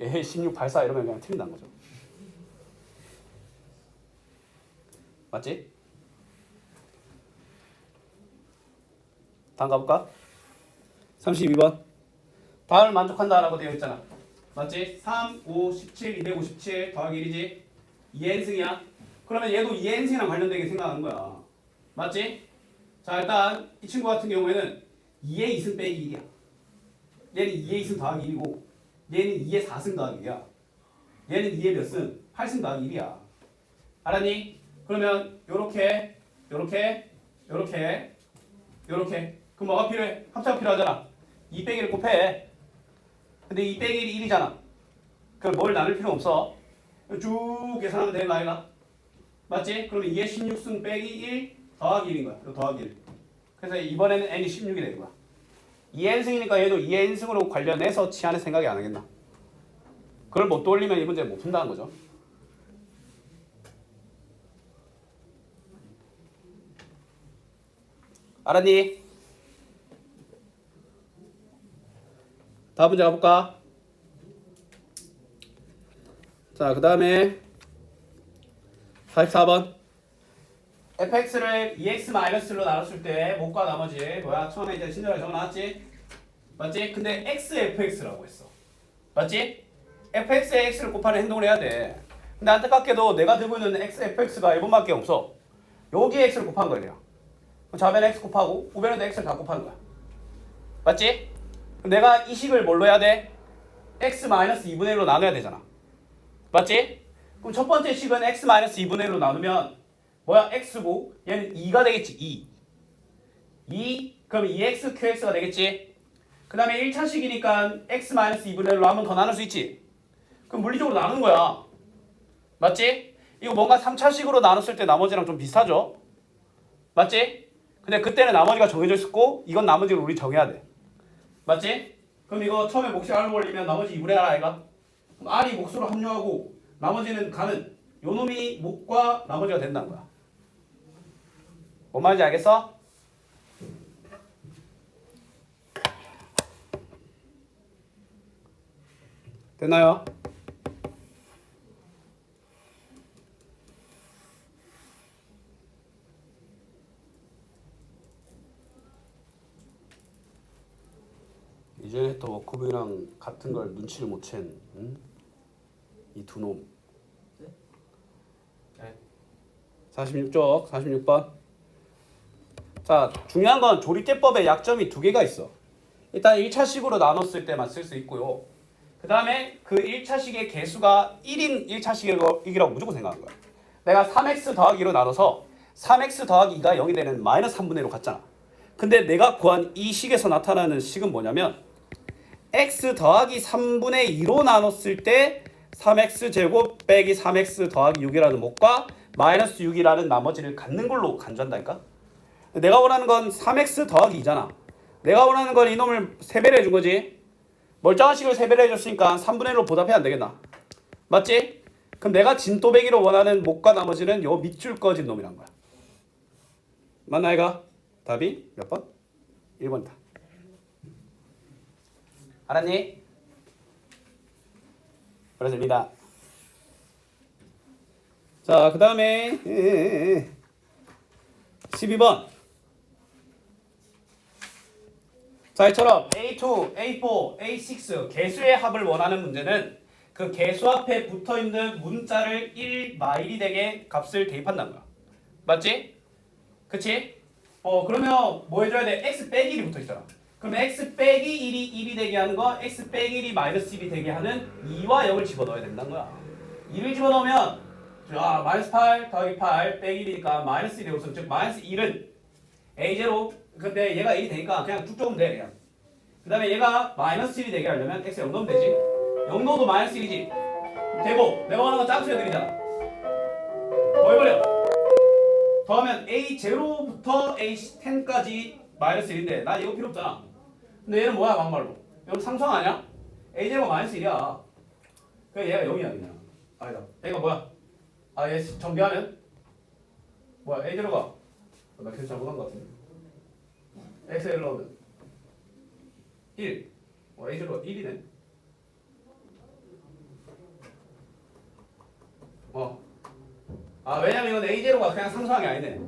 에헤이 16 84 이러면 그냥 틀린다는 거죠. 맞지? 다음 가볼까? 32번. 다음을 만족한다라고 되어 있잖아. 맞지? 3, 5, 17, 257 더하기 1이지? 2n승이야. 그러면 얘도 2n승이랑 관련되게 생각하는 거야. 맞지? 자 일단 이 친구 같은 경우에는 2의 2승 빼기 1이야. 얘는 2의 2승 더하기 1이고 얘는 2의 4승 더하기 1이야. 얘는 2의 몇 승? 8승 더하기 1이야. 알았니? 그러면 요렇게 요렇게 요렇게 요렇게 그럼 뭐가 필요해? 합차가 필요하잖아. 2 빼기 1 곱해. 근데 2 빼기 1이 1이잖아. 그럼 뭘 나눌 필요 없어. 쭉 계산하면 되는 거 아이가? 맞지? 그러면 2의 16승 빼기 1 더하기 1인 거야. 더하기 1. 그래서 이번에는 n이 16이 되는 거야. 2n승이니까 얘도 2n승으로 관련해서 치안의 생각이 안 하겠나? 그걸 못 돌리면 이 문제 못 푼다는 거죠. 알았니? 다음 문제 가볼까? 자, 그 다음에 44번. fx를 2x-로 나눴을 때 못과 나머지 뭐야? 처음에 이제 친절하게 적어놨지? 맞지? 근데 xfx라고 했어. 맞지? fx에 x를 곱하는 행동을 해야 돼. 근데 안타깝게도 내가 들고 있는 xfx가 1번밖에 없어. 여기에 x를 곱한 거야. 좌변에 x 곱하고 우변에도 x를 다 곱하는 거야. 맞지? 그럼 내가 이 식을 뭘로 해야 돼? x-2분의 1로 나눠야 되잖아. 맞지? 그럼 첫 번째 식은 x-2분의 1로 나누면 뭐야? x고 얘는 2가 되겠지. 2 그럼 2x qx가 되겠지. 그 다음에 1차식이니까 x-2분의 1로 한 번 더 나눌 수 있지. 그럼 물리적으로 나누는 거야. 맞지? 이거 뭔가 3차식으로 나눴을 때 나머지랑 좀 비슷하죠? 맞지? 근데 그때는 나머지가 정해져 있었고 이건 나머지를 우리 정해야 돼. 맞지? 그럼 이거 처음에 몫이 R로 걸리면 나머지 2분의 R 아이가? 그럼 R이 몫으로 합류하고 나머지는 가는 요 놈이 몫과 나머지가 된다는 거야. 뭔 말인지 알겠어? 됐나요? 이전에 또 워크북이랑 같은 걸 눈치를 못 챈 이 두 놈. 46쪽 46번. 자, 중요한 건 조리제법의 약점이 두 개가 있어. 일단 1차식으로 나눴을 때만 쓸 수 있고요. 그 다음에 그 1차식의 개수가 1인 1차식이라고 무조건 생각하는 거야. 내가 3x 더하기 2로 나눠서 3x 더하기 2가 0이 되는 마이너스 3분의 1로 갔잖아. 근데 내가 구한 이 식에서 나타나는 식은 뭐냐면 x 더하기 3분의 2로 나눴을 때 3x 제곱 빼기 3x 더하기 6이라는 몫과 마이너스 6이라는 나머지를 갖는 걸로 간주한다니까. 내가 원하는 건 3x 더하기 2잖아. 내가 원하는 건 이놈을 3배를 해준 거지. 멀쩡한 식을 3배를 해줬으니까 3분의 1로 보답해 안 되겠나? 맞지? 그럼 내가 진또배기로 원하는 몫과 나머지는 요 밑줄 꺼진 놈이란 거야. 맞나 이가? 답이 몇 번? 1번이다. 알았니? 그렇습니다. 자, 그 다음에 12번. 자, 이처럼 A2, A4, A6 개수의 합을 원하는 문제는 그 개수 앞에 붙어있는 문자를 1마일이 되게 값을 대입한다는 거야. 맞지? 그치? 그러면 뭐 해줘야 돼? x 빼기 1이 붙어있잖아. 그럼 x 빼기 1이 1이 되게 하는 거 x 빼기 1이 마이너스 1이 되게 하는 2와 0을 집어넣어야 된다는 거야. 2를 집어넣으면 마이너스 8 더하기 8 빼기 1이니까 마이너스 1이 되고 즉 마이너스 1은 A0 근데 얘가 1이 되니까 그냥 쭉 적으면 돼 그냥. 그 다음에 얘가 마이너스 1이 되게 하려면 x 0 넣으면 되지. 0 넣어도 마이너스 1이지. 되고 내가 원하는 건 짝수야 들이잖아. 더해버려. 더하면 A0부터 A10까지 마이너스 1인데 나 이거 필요 없잖아. 근데 얘는 뭐야 막말로? 여러분 상수항 아니야? A0가 마이너스 1이야. 그래 얘가 0이야 그냥. 아니다. 얘가 뭐야? 얘 정비하면 뭐야 A0가 나 계속 잘못한 것 같은데. x에 1 넣으면 1. a0가 1이네. 왜냐면 이건 a0가 그냥 상수항이 아니네.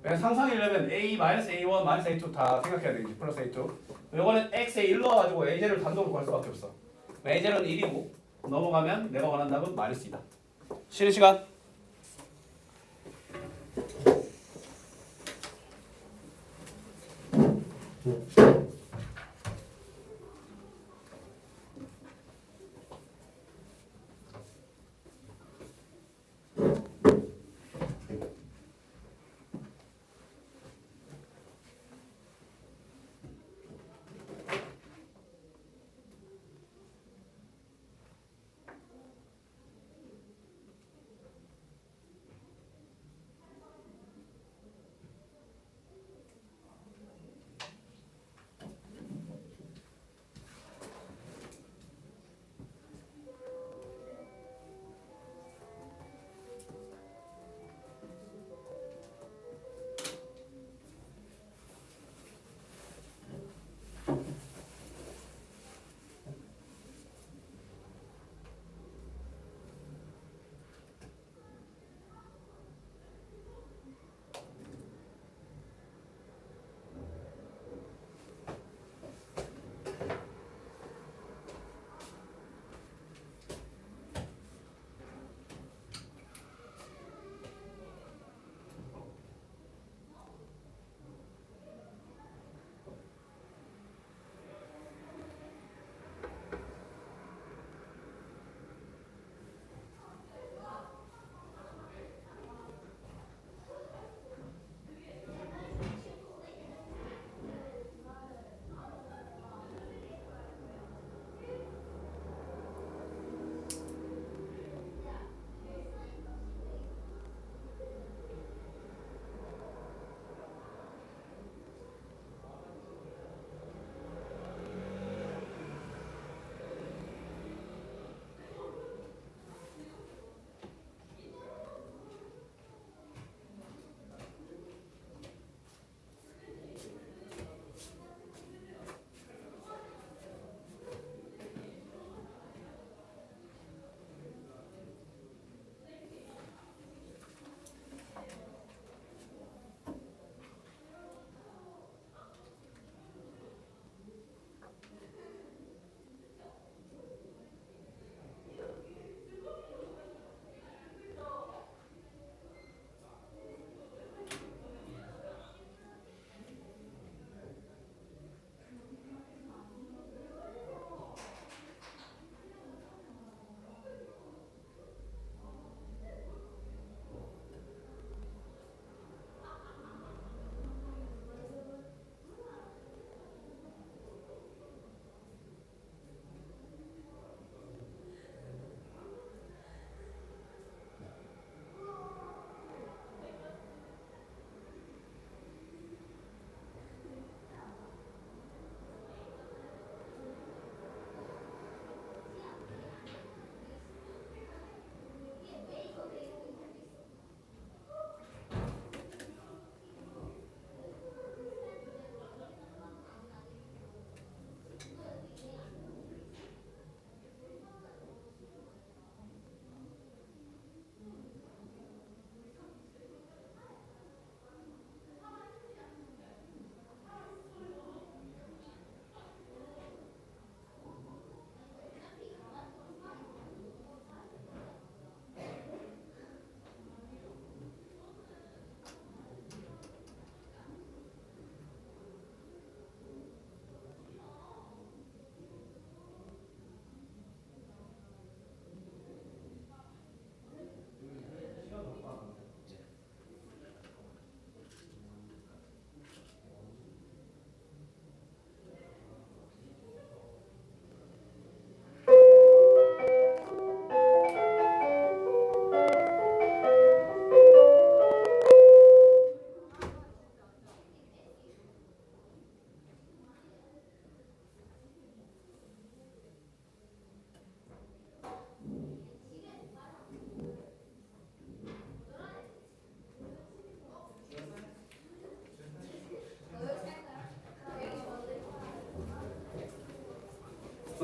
그냥 상수항이려면 a a1 a2 다 생각해야 되겠지. 플러스 a2. 이거는 x에 1 넣어가지고 a0을 단독으로 구할 수밖에 없어. a0은 1이고 넘어가면 내가 원하는 답은 -2다. 쉬는 시간.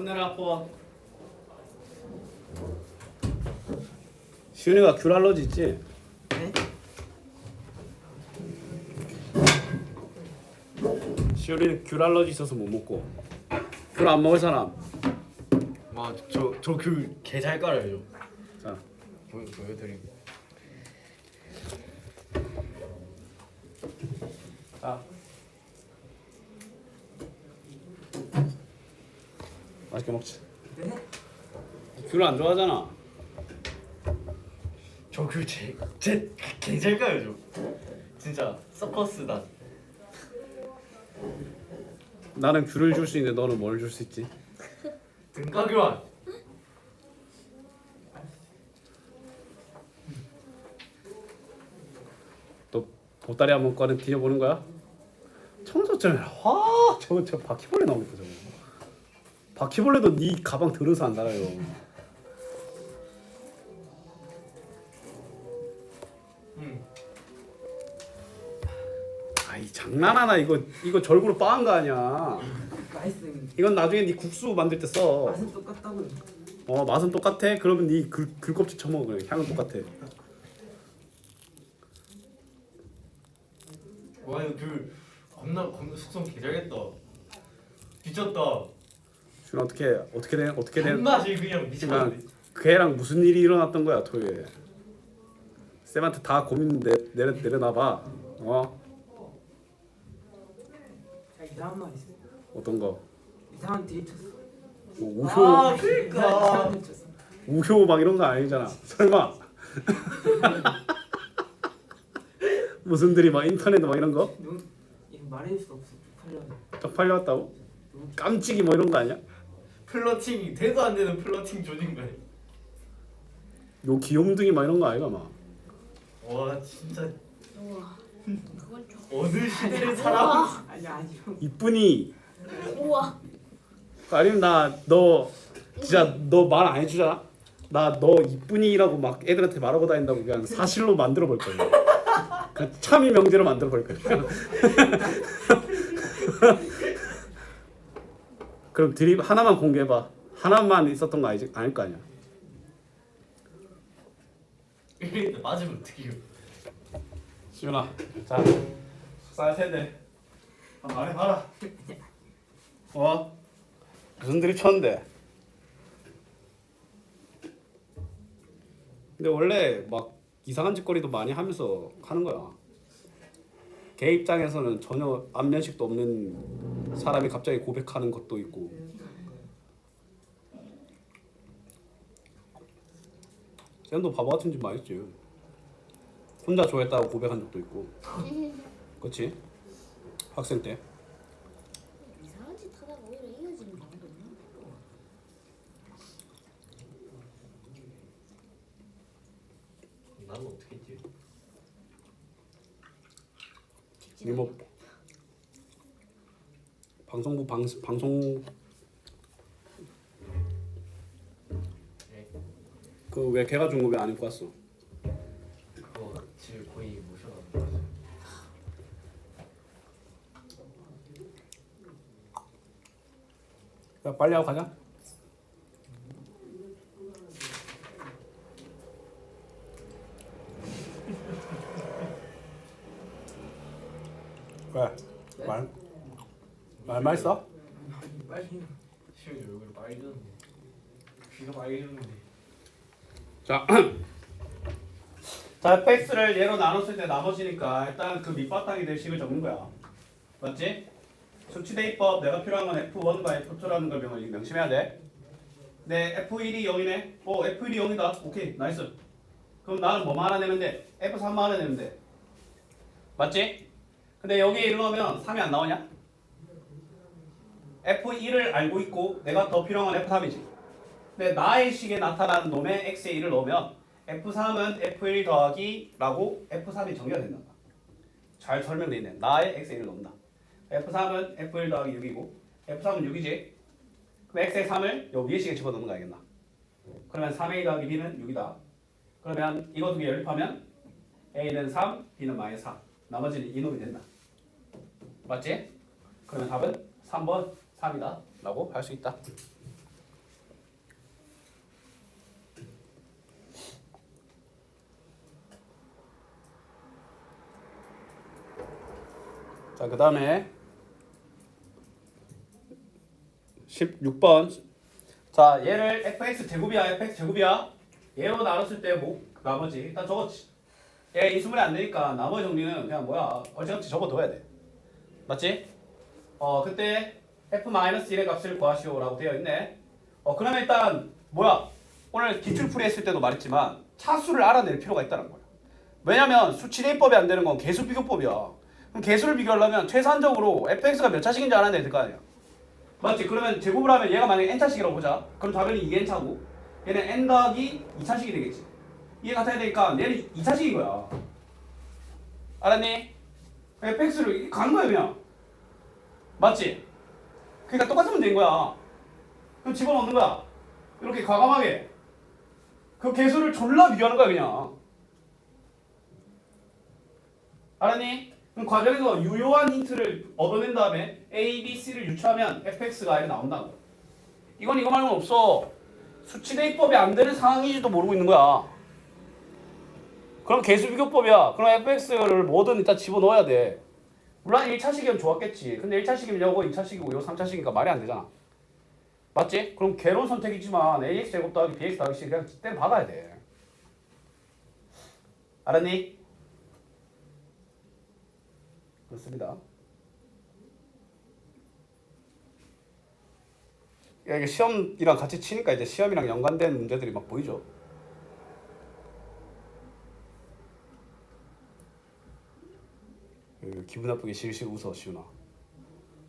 손내라 포. 시윤이가 귤 알러지 있지? 네? 시윤이는 귤 알러지 있어서 못 먹고. 귤 안 먹을 사람. 아저그 개 잘 깔아요. 자, 보여드림. 자. 맛있게 먹자. 네? 귤 안 좋아하잖아. 저그제개 잘 깔아요. 진짜 서커스다. 나는 귤을 줄 수 있는데 너는 뭘 줄 수 있지? 등가 교환. 또 보따리 한번 꺼내 뒤져보는 거야? 청소 좀 해라. 와, 저거 바퀴벌레 나오겠다 저거. 바퀴벌레도 네 가방 들어서 안 달아요. 아이 장난하나 이거 절구로 빻은 거 아니야. 맛있음. 이건 나중에 네 국수 만들 때 써. 맛은 똑같다고요. 맛은 똑같아? 그러면 네 귤껍질 쳐먹어 그래. 향은 똑같아. 와 이거 겁나 숙성 개 잘했다. 미쳤다. 준 어떻게 된 맛이 그냥 미쳤는데. 그 애랑 무슨 일이 일어났던 거야 토요일에. 쌤한테 다 고민 내려놔봐. 자, 이상한 말 있어. 어떤 거? 이상한 드립 쳤어. 뭐 아 우효 그러니까. 이상한 드립 쳤어. 우효 막 이런 거 아니잖아. 설마 무슨 들이 막 인터넷 막 이런 거? 이거 말해줄 수 없어. 팔려. 쪽팔려 왔다고? 깜찍이 뭐 이런 거 아니야? 플러팅이 돼도 안 되는 플러팅 조진 거야. 요 귀염둥이 막 이런 거 아이가 막. 와 진짜 우와. 그건 좀. 어느 시대를 살아고 있어. 아니요. 이쁜이. 우와. 아니면 너 진짜 너 말 안 해주잖아? 나 너 이쁜이라고 막 애들한테 말하고 다닌다고 그냥 사실로 만들어 볼 거야. 그냥 참이 명제로 만들어 볼 거야. 그럼 드립 하나만 공개해봐. 하나만 있었던 거 아닐 거 아니야. 이랬는데 맞으면 어떡해요. 시윤아, 자 쌀 텐데 말해봐라. 무슨 드립 쳤는데? 근데 원래 막 이상한 짓거리도 많이 하면서 하는 거야. 걔 입장에서는 전혀 안면식도 없는 사람이 갑자기 고백하는 것도 있고. 쌤도 바보 같은 짓 많이 했지. 혼자 좋아했다고 고백한 적도 있고. 그렇지? 학생 때. 이상한 짓 하다가 오히려 이어지는 경우도 있나? 나는 어떻게 했지? 이뭐 방송부 방송 네. 그 왜 걔가 준 거 왜 안 입고 왔어? 그거 집에 거의 모셔놨는데. 야 빨리 하고 가자. 왜? 말 맛있어? 빨리. 시원이 얼굴이 빨개졌네. 귀가 빨개졌는데. 자, 자 패스를 예로 나눴을 때 나머지니까 일단 그 밑바탕이 될 식을 적는 거야. 맞지? 수치대입법 내가 필요한 건 F1과 F2라는 걸 명심해야 돼. 네, F1이 0이네. F1이 0이다. 오케이, 나이스. 그럼 나는 뭐만 하나 내면 돼? F3만 하나 내면 돼. 맞지? 근데 여기에 1 넣으면 3이 안 나오냐? F1을 알고 있고 내가 더 필요한 건 F3이지. 근데 나의 식에 나타나는 놈에 x에 1을 넣으면 F3은 F1 더하기 라고 F3이 정의가 된다. 잘 설명되어 있네. 나의 x에 1을 넣는다. F3은 F1 더하기 6이고 F3은 6이지. 그럼 x에 3을 요 위에 식에 집어넣는 거 알겠나? 그러면 3a 더하기 b는 6이다. 그러면 이거 두 개 연립하면 a는 3, b는 마이너스 4. 나머지는 이놈이 된다. 맞지? 그러면 답은 3번 3이다 라고 할 수 있다. 자, 그 다음에 16번. 자, 얘를 fx 제곱이야, fx 제곱이야. 얘로 나눴을 때 뭐 나머지 일단 적었지. 얘 인수분해 안 되니까 나머지 정리는 그냥 뭐야 어찌어찌 적어둬야 돼. 맞지? 그때 f-1의 값을 구하시오라고 되어 있네. 그러면 일단 뭐야 오늘 기출풀이 했을 때도 말했지만 차수를 알아낼 필요가 있다는 거야. 왜냐면 수치 대입법이 안 되는 건 개수 비교법이야. 그럼 개수를 비교하려면 최소한적으로 fx가 몇 차식인지 알아내야 될 거 아니야. 맞지? 그러면 제곱을 하면 얘가 만약에 n차식이라고 보자. 그럼 당연히 2n차고 얘는 n 더하기 2차식이 되겠지. 이게 같아야 되니까 얘는 2차식인 거야. 알았니? fx를 가는 거야 그냥. 맞지? 그러니까 똑같으면 된 거야. 그럼 집어넣는 거야. 이렇게 과감하게. 그 개수를 졸라 비교하는 거야 그냥. 알았니? 그럼 과정에서 유효한 힌트를 얻어낸 다음에 A, B, C를 유추하면 fx가 이렇게 나온다는 거야. 이건 이거 말고는 없어. 수치 대입법이 안 되는 상황인지도 모르고 있는 거야. 그럼 개수 비교법이야. 그럼 fx를 뭐든 일단 집어넣어야 돼. 물론 1차식이면 좋았겠지. 근데 1차식이면 요거 2차식이고 요거 3차식이니까 말이 안 되잖아. 맞지? 그럼 개론 선택이지만 ax 제곱 더하기 bx 더하기 c 그냥 때려 박아야 돼. 알았니? 그렇습니다. 야, 이게 시험이랑 같이 치니까 이제 시험이랑 연관된 문제들이 막 보이죠. 기분 나쁘게 실실 웃어 시훈아.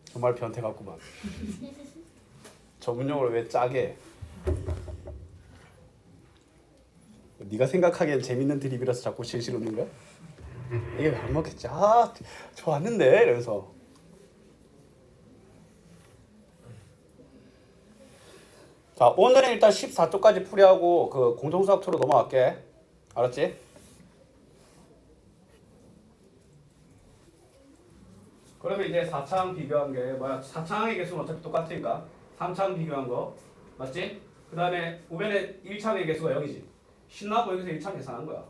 정말 변태 같구만. 전문용어를 왜 짜게? 네가 생각하기엔 재밌는 드립이라서 자꾸 실실 웃는 거야? 이게 왜 안 먹겠지? 아 좋았는데 이러면서. 자 오늘은 일단 14쪽까지 풀이하고 그 공정수학 2로 넘어갈게. 알았지? 그러면 이제 4창 비교한 게 뭐야? 4창의 개수는 어차피 똑같으니까 3창 비교한 거 맞지? 그 다음에 우변에 1창의 개수가 0이지. 신나고 여기서 1창 계산한 거야.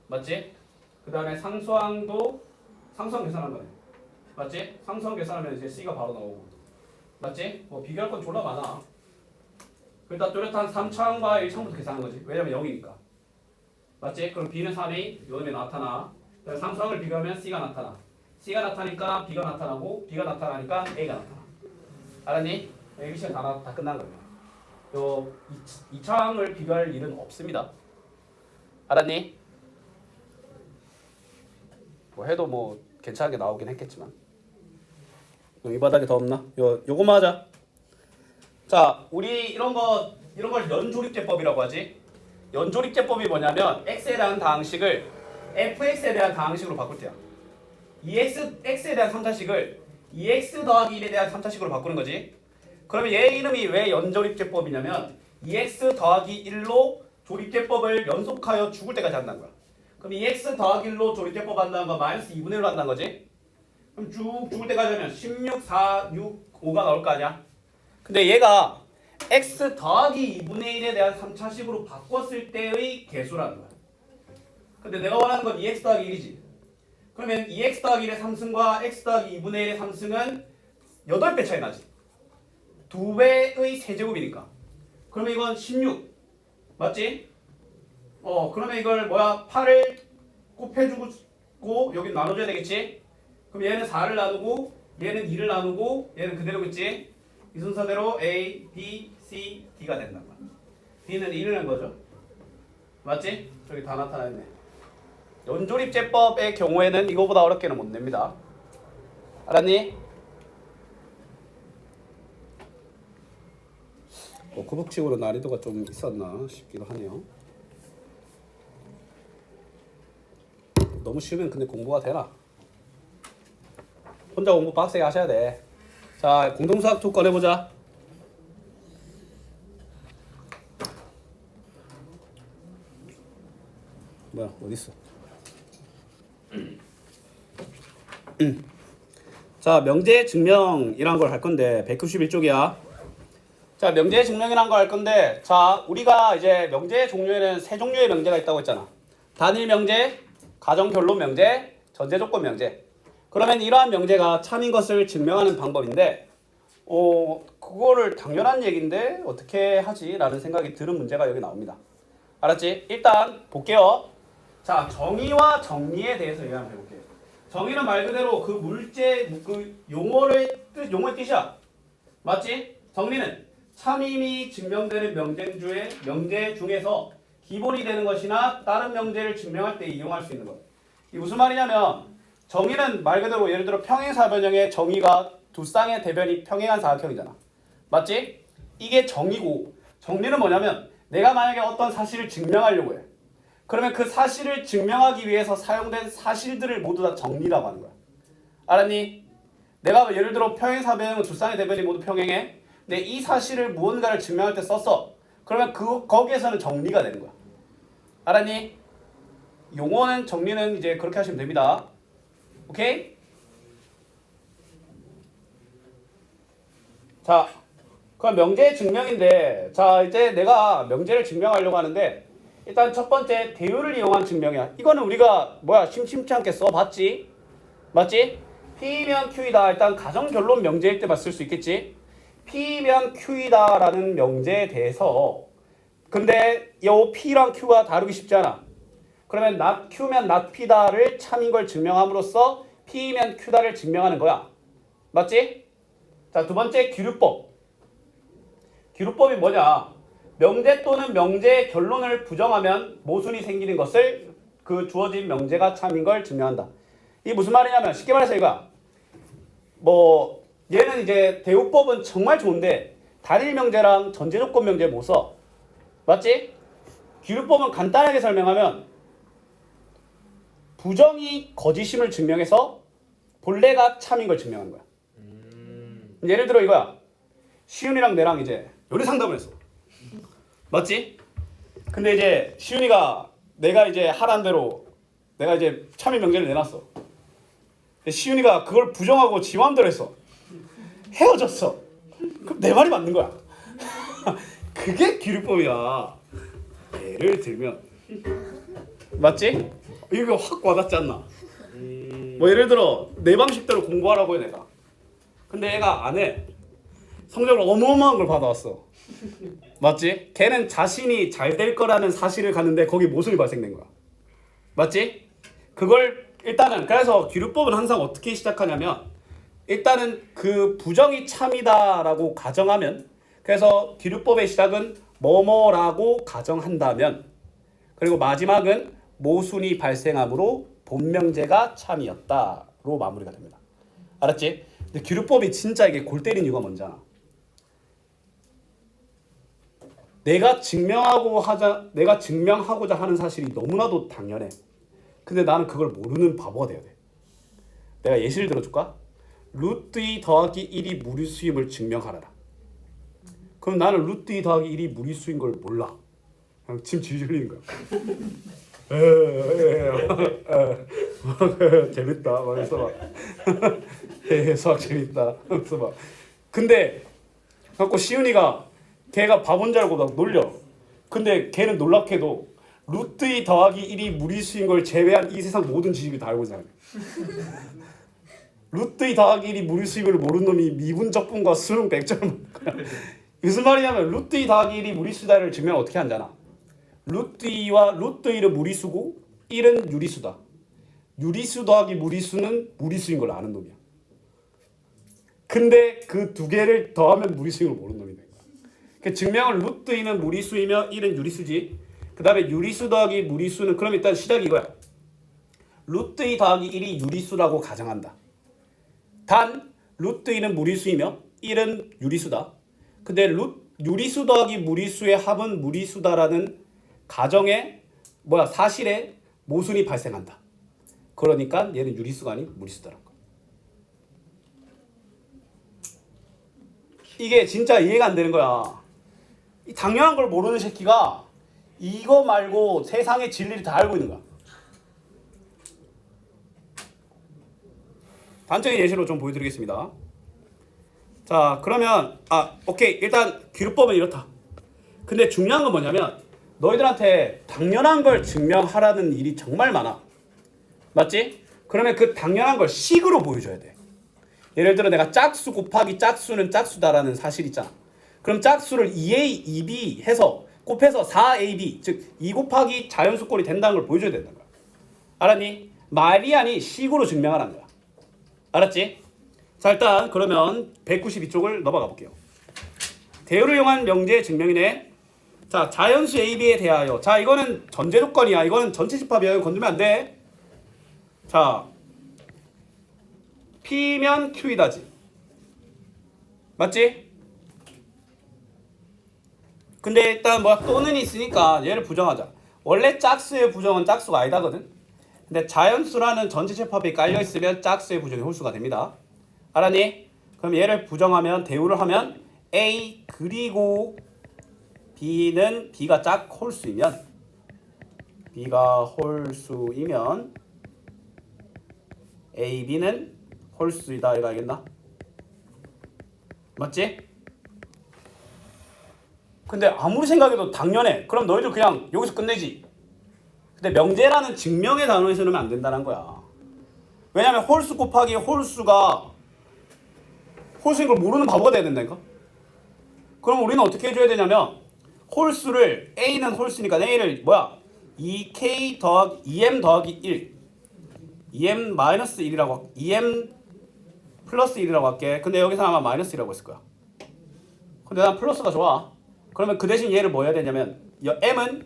맞지? 그 다음에 상수항도 상수항 계산한 거네. 맞지? 상수항 계산하면 이제 C가 바로 나오고. 맞지? 뭐 비교할 건 졸라 많아. 일단 뚜렷한 3창과 1창부터 계산한 거지. 왜냐면 0이니까. 맞지? 그럼 B는 3A 요놈이 나타나. 그다음에 상수항을 비교하면 C가 나타나. C가 나타나니까 B가 나타나고 B가 나타나니까 A가 나타나. 알았니? ABC는 다 끝난 거예요. 요 2창을 비교할 일은 없습니다. 알았니? 뭐 해도 뭐 괜찮게 나오긴 했겠지만. 이 바닥에 더 없나? 요거만 하자. 자, 우리 이런 걸 연조립제법이라고 하지. 연조립제법이 뭐냐면 x에 대한 다항식을 fx에 대한 다항식으로 바꿀 때야. x에 대한 3차식을 2x 더하기 1에 대한 3차식으로 바꾸는 거지. 그러면 얘 이름이 왜 연조립제법이냐면 2x 더하기 1로 조립제법을 연속하여 죽을 때까지 한다는 거야. 그럼 2x 더하기 1로 조립제법 한다는 건 마이너스 2분의 1로 한다는 거지. 그럼 쭉 죽을 때까지 하면 16, 4, 6, 5가 나올 거 아니야. 근데 얘가 x 더하기 2분의 1에 대한 3차식으로 바꿨을 때의 개수라는 거야. 근데 내가 원하는 건 2x 더하기 1이지. 그러면 2x 더하기 1의 3승과 x 더하기 2분의 1의 3승은 8배 차이 나지. 2배의 세제곱이니까. 그러면 이건 16. 맞지? 그러면 이걸 8을 곱해주고 여기 나눠줘야 되겠지? 그럼 얘는 4를 나누고 얘는 2를 나누고 얘는 그대로겠지? 이 순서대로 A, B, C, D가 된단 말이야. D는 1을 한 거죠. 맞지? 저기 다 나타나있네. 연조립제법의 경우에는 이거보다 어렵게는 못 냅니다. 알았니? 구북식으로 난이도가 좀 있었나 싶기도 하네요. 너무 쉬우면 근데 공부가 되나? 혼자 공부 빡세게 하셔야 돼. 자, 공동수학 2 꺼내보자. 뭐야, 어딨어? 자, 명제 증명이란 걸 할 건데 191쪽이야. 자, 명제 증명이란 걸 할 건데, 자, 우리가 이제 명제 종류에는 세 종류의 명제가 있다고 했잖아. 단일 명제, 가정 결론 명제, 전제 조건 명제. 그러면 이러한 명제가 참인 것을 증명하는 방법인데 그거를 당연한 얘기인데 어떻게 하지? 라는 생각이 드는 문제가 여기 나옵니다. 알았지? 일단 볼게요. 자, 정의와 정리에 대해서 얘기 한번 해볼게요. 정의는 말 그대로 그 물제 그 용어의 뜻이야. 맞지? 정리는 참임이 증명되는 명제 중에서 기본이 되는 것이나 다른 명제를 증명할 때 이용할 수 있는 것. 이게 무슨 말이냐면 정의는 말 그대로 예를 들어 평행사변형의 정의가 두 쌍의 대변이 평행한 사각형이잖아. 맞지? 이게 정의고 정리는 뭐냐면 내가 만약에 어떤 사실을 증명하려고 해. 그러면 그 사실을 증명하기 위해서 사용된 사실들을 모두 다 정리라고 하는 거야. 알았니? 내가 예를 들어 평행사변형은 두 쌍의 대변이 모두 평행해. 근데 이 사실을 무언가를 증명할 때 썼어. 그러면 거기에서는 정리가 되는 거야. 알았니? 용어는 정리는 이제 그렇게 하시면 됩니다. 오케이? 자, 그럼 명제 증명인데 자 이제 내가 명제를 증명하려고 하는데 일단 첫 번째 대유를 이용한 증명이야. 이거는 우리가 심심치 않게 써봤지? 맞지? P면 Q이다. 일단 가정 결론 명제일 때만 쓸 수 있겠지? P면 Q이다 라는 명제에 대해서 근데 이 P랑 Q가 다루기 쉽지 않아. 그러면 not Q면 not P다를 참인 걸 증명함으로써 P면 Q다를 증명하는 거야. 맞지? 자, 두 번째 기류법. 기류법이 뭐냐? 명제 또는 명제의 결론을 부정하면 모순이 생기는 것을 그 주어진 명제가 참인 걸 증명한다. 이게 무슨 말이냐면 쉽게 말해서 이거야. 얘는 이제 대우법은 정말 좋은데 단일 명제랑 전제 조건 명제 못 써. 맞지? 기류법은 간단하게 설명하면 부정이 거짓임을 증명해서 본래가 참인 걸 증명하는 거야. 예를 들어 이거야. 시윤이랑 내랑 이제 요리 상담을 했어. 맞지? 근데 이제 시윤이가 내가 이제 하라는 대로 내가 이제 참인 명제를 내놨어. 근데 시윤이가 그걸 부정하고 지 마음대로 했어. 헤어졌어. 그럼 내 말이 맞는 거야. 그게 기류법이야. 예를 들면 맞지? 이거 확 와닿지 않나? 예를 들어 내 방식대로 공부하라고 해 내가. 근데 얘가 안 해. 성적을 어마어마한 걸 받아왔어. 맞지? 걔는 자신이 잘 될 거라는 사실을 갖는데 거기 모순이 발생된 거야. 맞지? 그걸 일단은 그래서 기류법은 항상 어떻게 시작하냐면 일단은 그 부정이 참이다라고 가정하면 그래서 기류법의 시작은 뭐뭐라고 가정한다면 그리고 마지막은 모순이 발생함으로 본명제가 참이었다로 마무리가 됩니다. 알았지? 근데 기류법이 진짜 이게 골 때리는 이유가 뭔지 알아? 내가 증명하고자 하는 사실이 너무나도 당연해. 근데 나는 그걸 모르는 바보가 돼야 돼. 내가 예시를 들어줄까? 루트 2 더하기 1이 무리수임을 증명하라라. 그럼 나는 루트 2 더하기 1이 무리수인 걸 몰라. 그냥 침 질질 흘리는 거야. 재밌다. 막 해서 막 수학 재밌다. 그래서 막 근데 갖고 시윤이가 걔가 바본 줄 알고 막 놀려. 근데 걔는 놀랍게도 루트 2 더하기 1이 무리수인 걸 제외한 이 세상 모든 지식을 다 알고 있는 사람이야. 루트 2 더하기 1이 무리수임을 모르는 놈이 미분적분과 수능 100점을 먹는 거야. 무슨 말이냐면 루트 2 더하기 1이 무리수다를 증명 어떻게 한잖아. 루트 2와 루트 1은 무리수고 1은 유리수다. 유리수 더하기 무리수는 무리수인 걸 아는 놈이야. 근데 그 두 개를 더하면 무리수인 걸 모르는 놈이 된 거야. 그 증명은 루트 2는 무리수이며 1은 유리수지. 그 다음에 유리수 더하기 무리수는 그럼 일단 시작이 이거야. 루트 2 더하기 1이 유리수라고 가정한다. 단 루트 2는 무리수이며 1은 유리수다. 근데 유리수 더하기 무리수의 합은 무리수다라는 가정에 사실에 모순이 발생한다. 그러니까 얘는 유리수가 아닌 무리수다라는 거야. 이게 진짜 이해가 안 되는 거야. 이 당연한 걸 모르는 새끼가 이거 말고 세상의 진리를 다 알고 있는 거야. 단적인 예시로 좀 보여드리겠습니다. 자, 그러면 오케이. 일단 기류법은 이렇다. 근데 중요한 건 뭐냐면 너희들한테 당연한 걸 증명하라는 일이 정말 많아. 맞지? 그러면 그 당연한 걸 식으로 보여줘야 돼. 예를 들어 내가 짝수 곱하기 짝수는 짝수다라는 사실 있잖아. 그럼 짝수를 2a, 2b 해서 곱해서 4ab 즉 2 곱하기 자연수꼴이 된다는 걸 보여줘야 된다는 거야. 알았니? 말이 아니 식으로 증명하라는 거야. 알았지? 자 일단 그러면 192쪽을 넘어가 볼게요. 대우를 이용한 명제의 증명이네. 자 자연수 AB에 대하여 자 이거는 전제 조건이야. 이거는 전체 집합이야. 이거 건들면 안 돼. 자 P면 Q이다지. 맞지? 근데 일단 뭐야 또는 있으니까 얘를 부정하자. 원래 짝수의 부정은 짝수가 아니다거든. 근데 자연수라는 전체 집합이 깔려 있으면 짝수의 부정이 홀수가 됩니다. 알았니? 그럼 얘를 부정하면 대우를 하면 A 그리고 B는 B가 짝 홀수이면 B가 홀수이면 A, B는 홀수이다 이거 알겠나? 맞지? 근데 아무리 생각해도 당연해. 그럼 너희들 그냥 여기서 끝내지. 근데 명제라는 증명의 단어에서 넣으면 안 된다는 거야. 왜냐면 홀수 곱하기 홀수가 홀수인 걸 모르는 바보가 돼야 된다니까. 그럼 우리는 어떻게 해줘야 되냐면 홀수를 A는 홀수니까 A를 뭐야 2K 더하기 2M 더하기 1 2M 마이너스 1이라고 2M 플러스 1이라고 할게. 근데 여기서 아마 마이너스 1이라고 했을 거야. 근데 난 플러스가 좋아. 그러면 그 대신 얘를 뭐 해야 되냐면 M은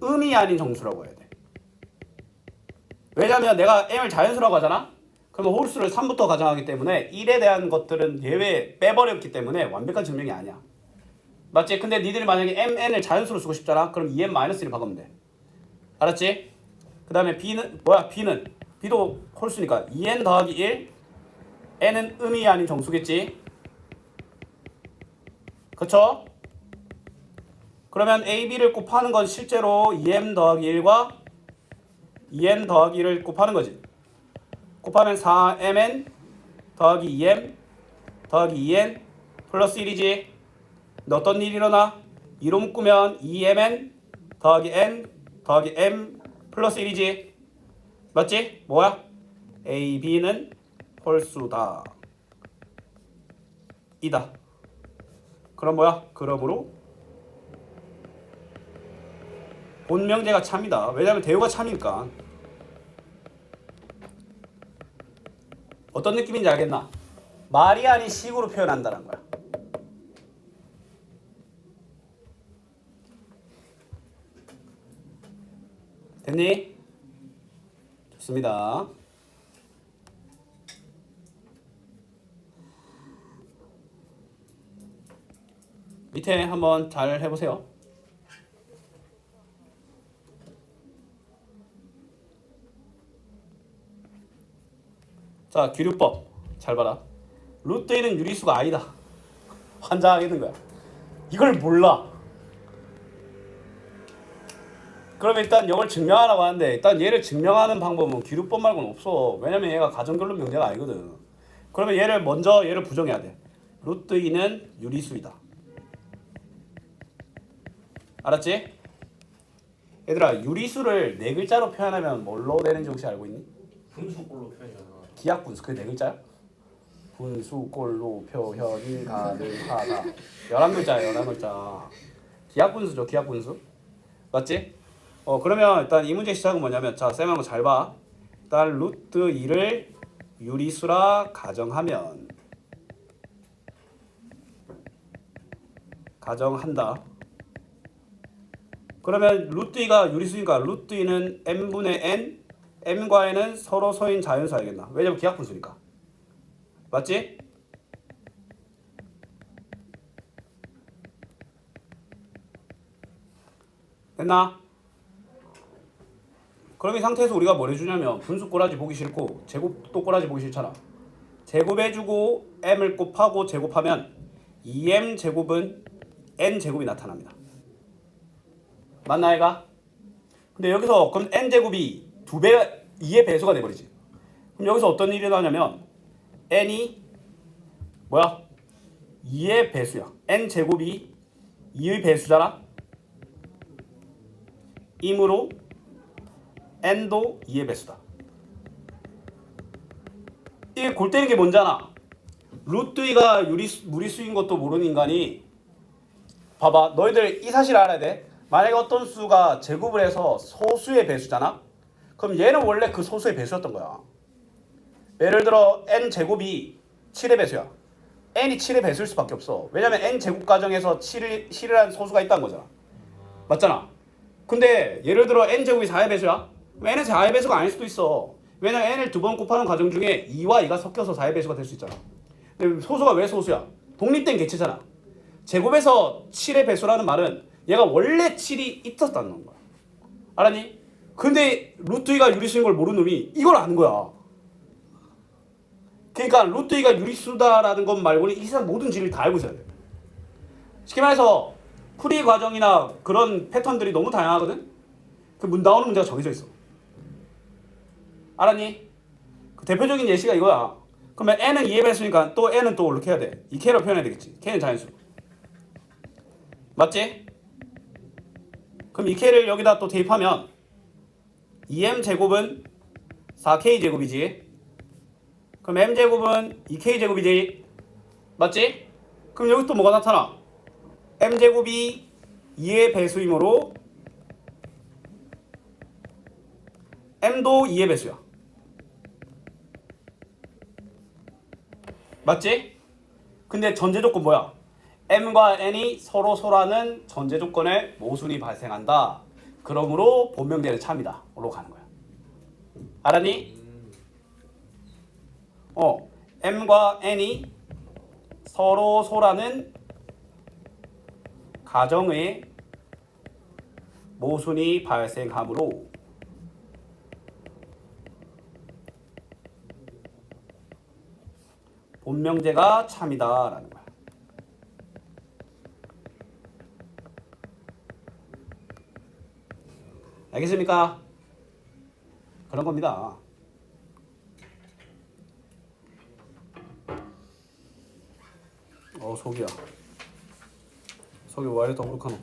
음이 아닌 정수라고 해야 돼. 왜냐면 내가 M을 자연수라고 하잖아. 그러면 홀수를 3부터 가정하기 때문에 1에 대한 것들은 예외 빼버렸기 때문에 완벽한 증명이 아니야. 맞지? 근데 니들이 만약에 MN을 자연수로 쓰고 싶잖아. 그럼 2M-1을 박으면 돼. 알았지? 그 다음에 B는 뭐야? B도 홀수니까 2N 더하기 1 N은 음이 아닌 정수겠지? 그쵸? 그러면 A, B를 곱하는 건 실제로 2M 더하기 1과 2N 더하기 1을 곱하는 거지. 곱하면 4MN 더하기 2M 더하기 2N 플러스 1이지. 근데 어떤 일이 일어나? 2로 묶으면 2MN 더하기 N 더하기 M 플러스 1이지. 맞지? 뭐야? A, B는 홀수다. 이다. 그럼 뭐야? 그러므로 본명제가 참이다. 왜냐면 대우가 참이니까. 어떤 느낌인지 알겠나? 말이 아닌 식으로 표현한다는 거야. 됐니? 좋습니다. 밑에 한번 잘 해보세요. 자, 규류법 잘 봐라. 루트 1은 유리수가 아니다. 환장하게 된 거야. 이걸 몰라. 그럼 일단 이걸 증명하라고 하는데 일단 얘를 증명하는 방법은 규류법 말고는 없어. 왜냐면 얘가 가정결론 명제가 아니거든. 그러면 얘를 먼저 얘를 부정해야 돼. 루트 2는 유리수이다. 알았지? 얘들아 유리수를 네 글자로 표현하면 뭘로 되는지 혹시 알고 있니? 분수꼴로 표현하잖아. 기하분수 그게 네 글자야? 분수꼴로 표현이 가능하다. 11글자야 11글자. 기하분수죠 기하분수. 맞지? 그러면 일단 이 문제 시작은 뭐냐면 자 쌤 한번 잘 봐. 일단 루트 2를 유리수라 가정한다. 그러면 루트 2가 유리수니까 루트 2는 n분의 n m과 n은 서로 소인 자연수 알겠나? 왜냐면 기하분수니까. 맞지? 됐나? 그럼 이 상태에서 우리가 뭘 해주냐면 분수 꼬라지 보기 싫고 제곱도 꼬라지 보기 싫잖아. 제곱해주고 m을 곱하고 제곱하면 2m 제곱은 n 제곱이 나타납니다. 맞나 얘가? 근데 여기서 그럼 n 제곱이 2배 2의 배수가 돼버리지. 그럼 여기서 어떤 일이 일어나냐면 n이 뭐야? 2의 배수야. n 제곱이 2의 배수잖아. 이므로 n도 2의 배수다. 이게 골 때리는 게 뭔잖아. 루트 2가 무리수인 것도 모르는 인간이 봐봐. 너희들 이 사실을 알아야 돼. 만약에 어떤 수가 제곱을 해서 소수의 배수잖아. 그럼 얘는 원래 그 소수의 배수였던 거야. 예를 들어 n 제곱이 7의 배수야. n이 7의 배수일 수밖에 없어. 왜냐면 n 제곱 가정에서 7이라는 소수가 있다는 거잖아. 맞잖아. 근데 예를 들어 n 제곱이 4의 배수야. 그럼 n은 4의 배수가 아닐 수도 있어. 왜냐면 n을 두 번 곱하는 과정 중에 2와 2가 섞여서 4의 배수가 될 수 있잖아. 근데 소수가 왜 소수야? 독립된 객체잖아. 제곱에서 7의 배수라는 말은 얘가 원래 7이 있었다는 거야. 알았니? 근데 루트 2가 유리수인 걸 모르는 놈이 이걸 아는 거야. 그러니까 루트 2가 유리수다라는 것 말고는 이 세상 모든 진리를 다 알고 있어야 돼. 쉽게 말해서 풀이 과정이나 그런 패턴들이 너무 다양하거든? 그 나오는 문제가 정해져 있어. 알았니? 그 대표적인 예시가 이거야. 그러면 n은 2의 배수니까 또 n은 또 이렇게 해야 돼. 이 k로 표현해야 되겠지. k는 자연수. 맞지? 그럼 이 k를 여기다 또 대입하면 2m 제곱은 4k 제곱이지. 그럼 m 제곱은 2k 제곱이지. 맞지? 그럼 여기 또 뭐가 나타나? m 제곱이 2의 배수이므로 m도 2의 배수야. 맞지? 근데 전제 조건 뭐야? m과 n이 서로 소라는 전제 조건에 모순이 발생한다. 그러므로 본명제는 참이다. 로 가는 거야. 알았니? m과 n이 서로 소라는 가정의 모순이 발생하므로 본명제가 참이다라는 거야. 알겠습니까? 그런 겁니다. 속이야. 속이 왜 이렇게 더부룩하노?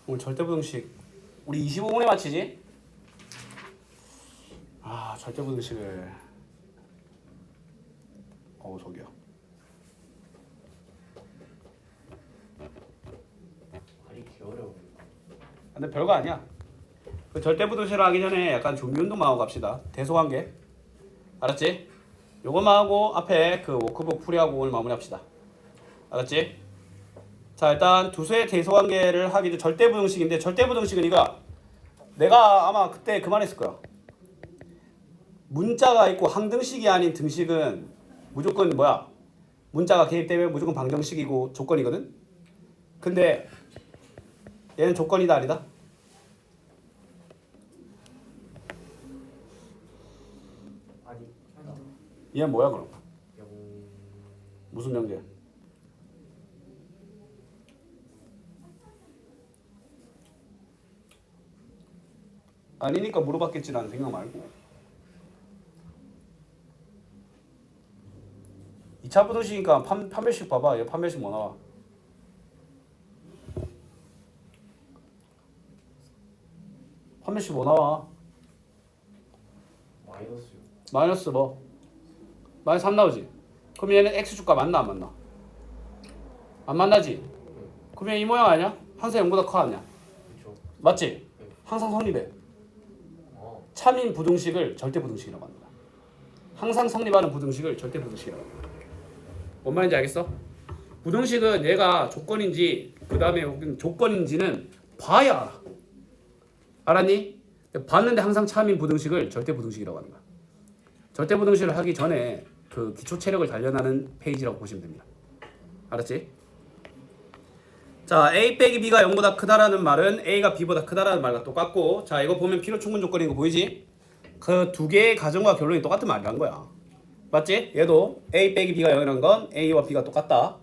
오늘 절대부등식 우리 25분에 마치지? 절대부등식을 속이야. 말이 어려워. 근데 별거 아니야. 그 절대부등식을 하기 전에 약간 준비 운동만 하고 갑시다. 대소관계. 알았지? 요것만 하고 앞에 그 워크북 풀이하고 오늘 마무리합시다. 알았지? 자, 일단 두수의 대소관계를 하기 전 절대부등식인데, 절대부등식은 이거 내가 아마 그때 그만했을 거야. 문자가 있고 항등식이 아닌 등식은 무조건 뭐야? 문자가 개입되면 무조건 방정식이고 조건이거든? 근데 얘는 조건이다 아니다? 아니. 얘는 뭐야 그럼? 영. 무슨 명제? 아니니까 물어봤겠지. 라는 생각 말고 2차 부등식이니까 판별식 봐봐. 얘 판별식 뭐 나와? 판별식 뭐 나와? 마이너스요. 마이너스 뭐? 마이너스 3 나오지? 그럼 얘는 x축과 맞나 안 맞나? 안 만나지? 그러면 이 모양 아니야? 항상 0보다 커 아니야? 그렇죠. 맞지? 항상 성립해. 참인 부등식을 절대부등식이라고 합니다. 항상 성립하는 부등식을 절대부등식이라고 합니다. 뭔 말인지 알겠어? 부등식은 얘가 조건인지 그 다음에 조건인지는 봐야 알아. 알았니? 봤는데 항상 참인 부등식을 절대부등식이라고 하는 거야. 절대부등식을 하기 전에 그 기초 체력을 단련하는 페이지라고 보시면 됩니다. 알았지? 자, A 빼기 B가 0보다 크다라는 말은 A가 B보다 크다라는 말과 똑같고, 자, 이거 보면 필요 충분 조건인 거 보이지? 그 두 개의 가정과 결론이 똑같은 말이란 거야. 맞지? 얘도 A 빼기 B가 0이라는 건 A와 B가 똑같다.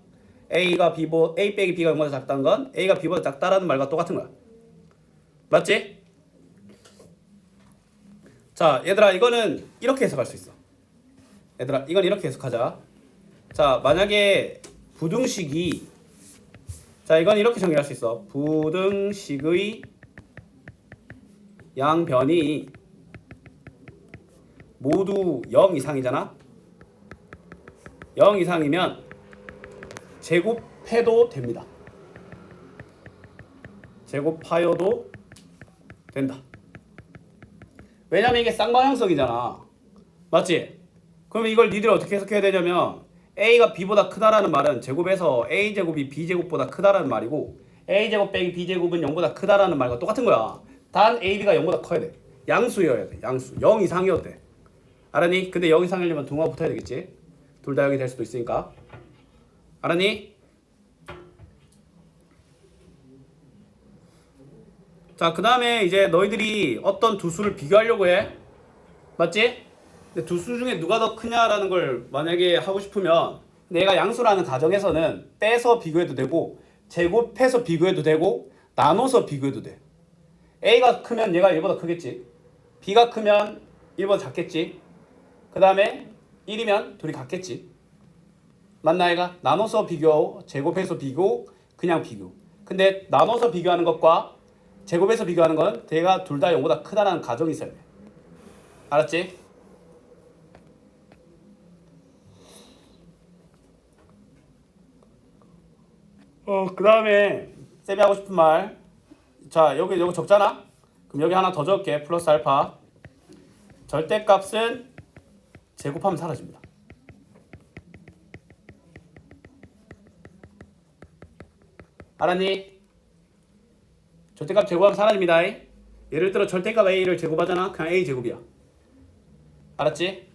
A 빼기 B가 0보다 작다는 건 A가 B보다 작다라는 말과 똑같은 거야. 맞지? 자, 얘들아, 이거는 이렇게 해석할 수 있어. 얘들아, 이건 이렇게 해석하자. 자, 만약에 부등식이 자 이건 이렇게 정리할 수 있어. 부등식의 양변이 모두 0 이상이잖아. 0 이상이면 제곱해도 됩니다. 제곱하여도 된다. 왜냐면 이게 쌍방향성이잖아. 맞지? 그럼 이걸 니들이 어떻게 해석해야 되냐면 A가 B보다 크다라는 말은 제곱에서 A제곱이 B제곱보다 크다라는 말이고 A제곱 빼기 B제곱은 0보다 크다라는 말과 똑같은 거야. 단 A, B가 0보다 커야 돼. 양수여야 돼. 양수. 0 이상이어도 돼. 알았니? 근데 0 이상이려면 등호가 붙어야 되겠지? 둘 다 0이 될 수도 있으니까. 알았니? 자, 그 다음에 이제 너희들이 어떤 두 수를 비교하려고 해. 맞지? 근데 두 수 중에 누가 더 크냐라는 걸 만약에 하고 싶으면 내가 양수라는 가정에서는 빼서 비교해도 되고 제곱해서 비교해도 되고 나눠서 비교해도 돼. A가 크면 얘가 1보다 크겠지. B가 크면 1보다 작겠지. 그 다음에 1이면 둘이 같겠지. 맞나 얘가? 나눠서 비교, 제곱해서 비교, 그냥 비교. 근데 나눠서 비교하는 것과 제곱해서 비교하는 건 대가 둘 다 0보다 크다는 가정이 있어야 돼. 알았지? 그 다음에 쌤이 하고 싶은 말. 자, 여기 요거 적잖아? 그럼 여기 하나 더 적을게. 플러스 알파. 절대값은 제곱하면 사라집니다. 알았니? 절대값 제곱하면 사라집니다. 예를 들어 절대값 A를 제곱하잖아. 그냥 A 제곱이야. 알았지?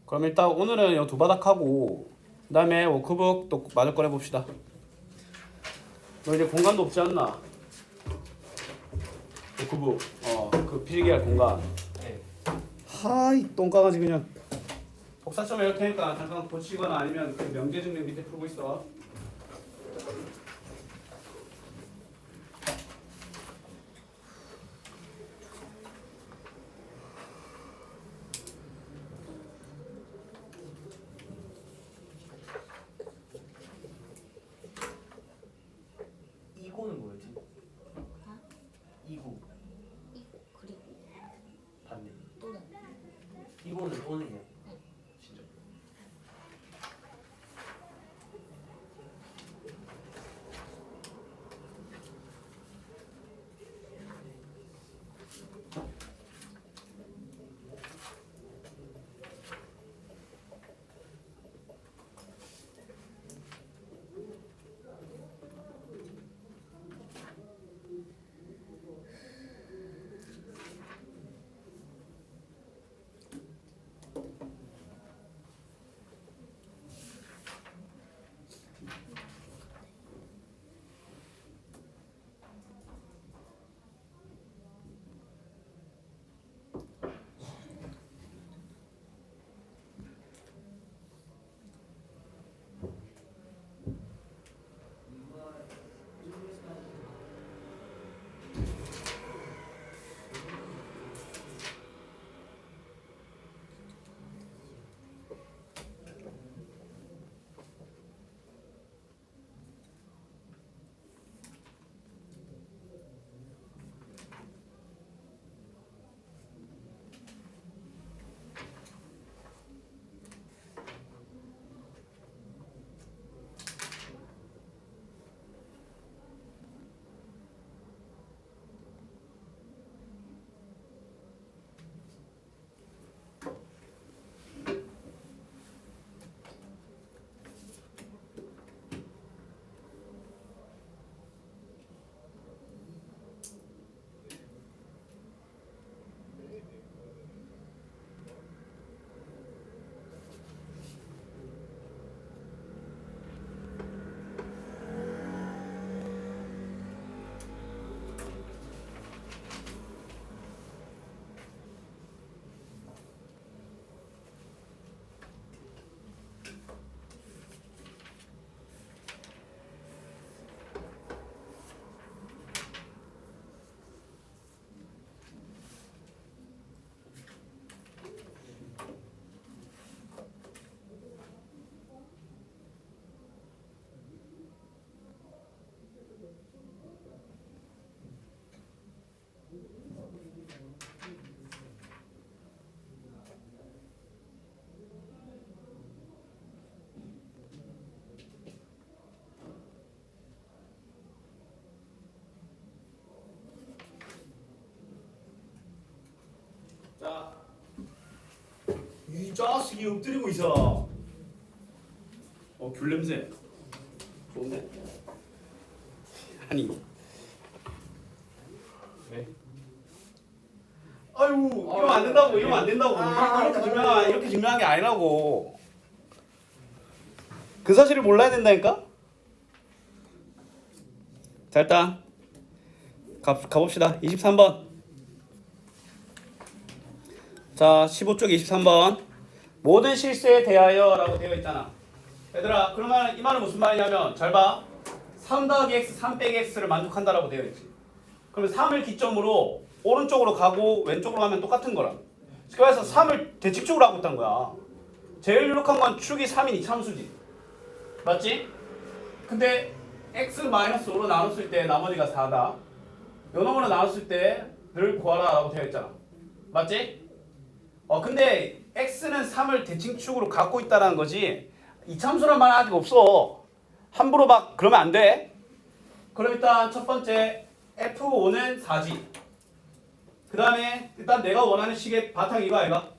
그럼 일단 오늘은 이 두 바닥 하고 그 다음에 워크북 또 마저 꺼내 봅시다. 너 이제 공간도 없지 않나? 워크북 그 필기할 공간. 네. 하이 똥강아지 그냥. 복사점 이럴 테니까 잠깐 고치거나 아니면 그 명제증명 밑에 풀고 있어. 이고는 뭐였지? 이고 그리고 반대. 또는 이고는 또는이야. 진짜. 자, 이 자식이 엎드리고 있어. 귤 냄새. 좋은데? 아니. 왜? 아유, 이러면 안 된다고. 이러면 안 된다고. 이렇게 증명한 게 아니라고. 그 사실을 몰라야 된다니까? 자, 일단 가봅시다. 23번. 자, 15쪽 23번. 모든 실수에 대하여 라고 되어 있잖아. 얘들아, 그러면 이 말은 무슨 말이냐면 잘 봐. 3 더하기 x, 3 빼기 x를 만족한다라고 되어 있지. 그러면 3을 기점으로 오른쪽으로 가고 왼쪽으로 가면 똑같은 거라. 그래서 3을 대칭축으로 하고 있다는 거야. 제일 유력한 건 축이 3인 이참수지. 맞지? 근데 x-5로 나눴을 때 나머지가 4다. 요 놈으로 나눴을 때 늘 구하라 라고 되어 있잖아. 맞지? 근데 x는 3을 대칭축으로 갖고 있다는 거지 이참수란 말은 아직 없어. 함부로 막 그러면 안 돼. 그럼 일단 첫 번째 f5는 4지. 그 다음에 일단 내가 원하는 식의 바탕 이거 아이가?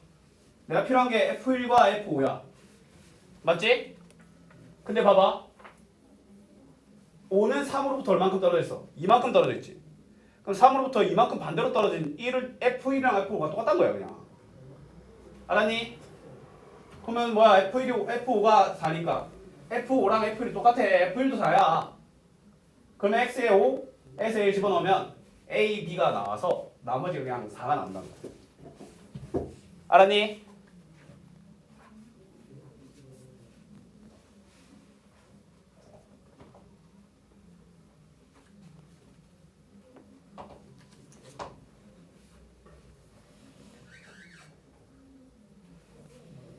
내가 필요한 게 f1과 f5야. 맞지? 근데 봐봐. 5는 3으로부터 얼만큼 떨어져 있어? 이만큼 떨어져 있지. 그럼 3으로부터 이만큼 반대로 떨어진 1을 f1이랑 f5가 똑같단 거야 그냥. 알았니? 그러면 뭐야? f5가 4니까 f5랑 f1이 똑같아. f1도 4야. 그러면 x에 5, x에 1 집어넣으면 a, b가 나와서 나머지 그냥 4가 나온다는 거야. 알았니?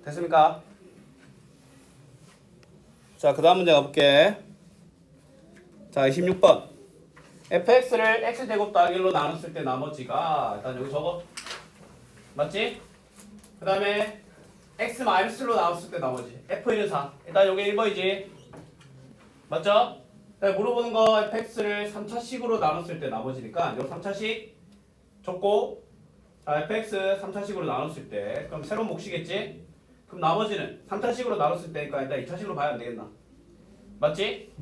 됐습니까? 자, 그 다음 문제 가볼게. 자, 26번. fx를 x제곱 더하기 1로 나눴을 때 나머지가 일단 여기 적어. 맞지? 그 다음에 x-1로 나눴을 때 나머지 f1은 4. 일단 여기 1번이지. 맞죠? 물어보는 거 fx를 3차식으로 나눴을 때 나머지니까 요 3차식 적고, 자, fx 3차식으로 나눴을 때 그럼 새로운 몫이겠지? 그럼 나머지는 3차식으로 나눴을 때니까 일단 2차식으로 봐야 안 되겠나? 맞지?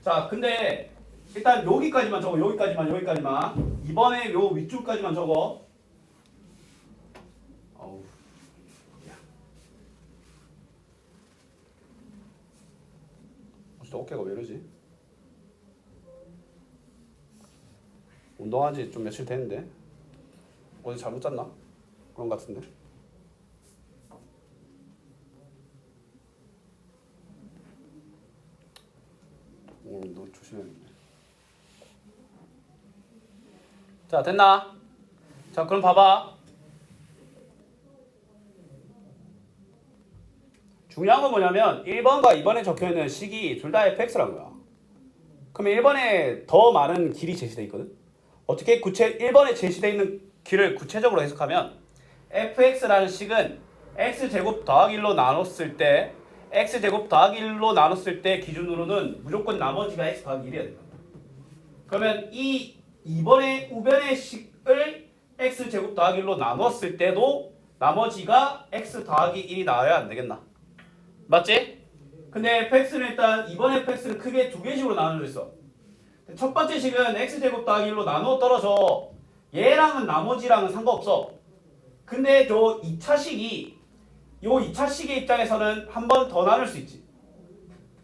자, 근데 일단 여기까지만 적어. 여기까지만. 이번에 요 윗줄까지만 적어. 어우. 야. 진짜 어깨가 왜 이러지? 운동한 지 좀 며칠 됐는데 어제 잘못 잤나? 그런 것 같은데. 오늘 너 조심해야겠네. 자, 됐나? 자, 그럼 봐봐. 중요한 건 뭐냐면 1번과 2번에 적혀있는 식이 둘 다 fx라는 거야. 그러면 1번에 더 많은 길이 제시되어 있거든. 어떻게 1번에 제시되어 있는 길을 구체적으로 해석하면 fx라는 식은 x제곱 더하기 1로 나눴을 때 x제곱 더하기 1로 나눴을 때 기준으로는 무조건 나머지가 x 더하기 1이어야 된다. 그러면 이 2번의 우변의 식을 x제곱 더하기 1로 나눴을 때도 나머지가 x 더하기 1이 나와야 안 되겠나? 맞지? 근데 fx는 일단 2번 fx는 크게 두 개식으로 나눠져 있어. 첫 번째 식은 x제곱 더하기 1로 나누어 떨어져. 얘랑은 나머지랑은 상관없어. 근데 요 2차식이 요 2차식의 입장에서는 한 번 더 나눌 수 있지.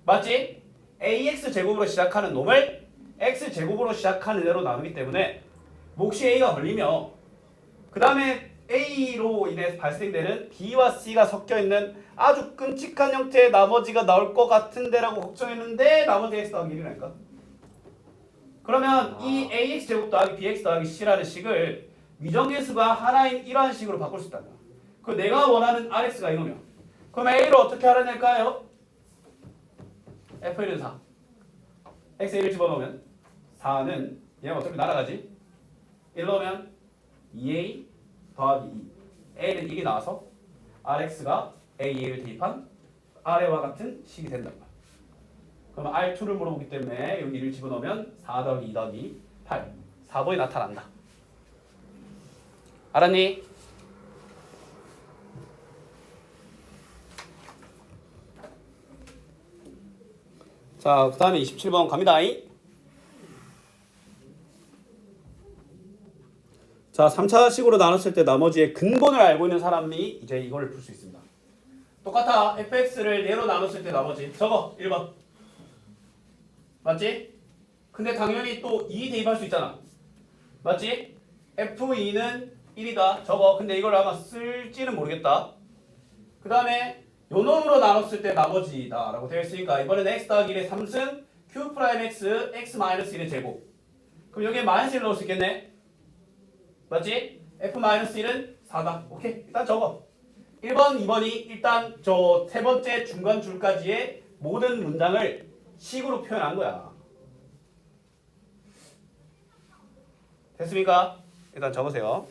맞지? ax제곱으로 시작하는 놈을 x제곱으로 시작하는 애로 나누기 때문에 몫이 a가 걸리며 그 다음에 a로 인해 발생되는 b와 c가 섞여있는 아주 끔찍한 형태의 나머지가 나올 것 같은데 라고 걱정했는데 나머지 x 더하기 1이라니까. 그러면 이 ax제곱 더하기 bx 더하기 c라는 식을 위정계수가 하나인 이러한 식으로 바꿀 수 있다는 거야. 그 내가 원하는 rx가 이놈이야. 그럼 a를 어떻게 알아낼까요? f1은 4. x에 1 집어넣으면 4는 얘가 어차피 날아가지. 1 넣으면 2a 더하기 2. a는 이게 나와서 rx가 a를 대입한 a와 같은 식이 된다. 그러면 R2를 물어보기 때문에 여기 1을 집어넣으면 4 더하기 2 더하기 8. 4번이 나타난다. 알았니? 자, 그 다음에 27번 갑니다. 자, 3차식으로 나눴을 때 나머지의 근본을 알고 있는 사람이 이제 이걸 풀 수 있습니다. 똑같아. fx를 얘로 나눴을 때 나머지. 저거 1번. 맞지? 근데 당연히 또 2 대입할 수 있잖아. 맞지? f2는 1이다. 저거. 근데 이걸 아마 쓸지는 모르겠다. 그 다음에 요 놈으로 나눴을 때 나머지다 라고 되어 있으니까 이번엔 x 더하기 1의 3승 q 프라임 x x 마이너스 1의 제곱. 그럼 여기에 마이너스 1 넣을 수 있겠네. 맞지? f 마이너스 1은 4다. 오케이. 일단 적어. 1번, 2번이 일단 저 세 번째 중간 줄까지의 모든 문장을 식으로 표현한 거야. 됐습니까? 일단 적으세요.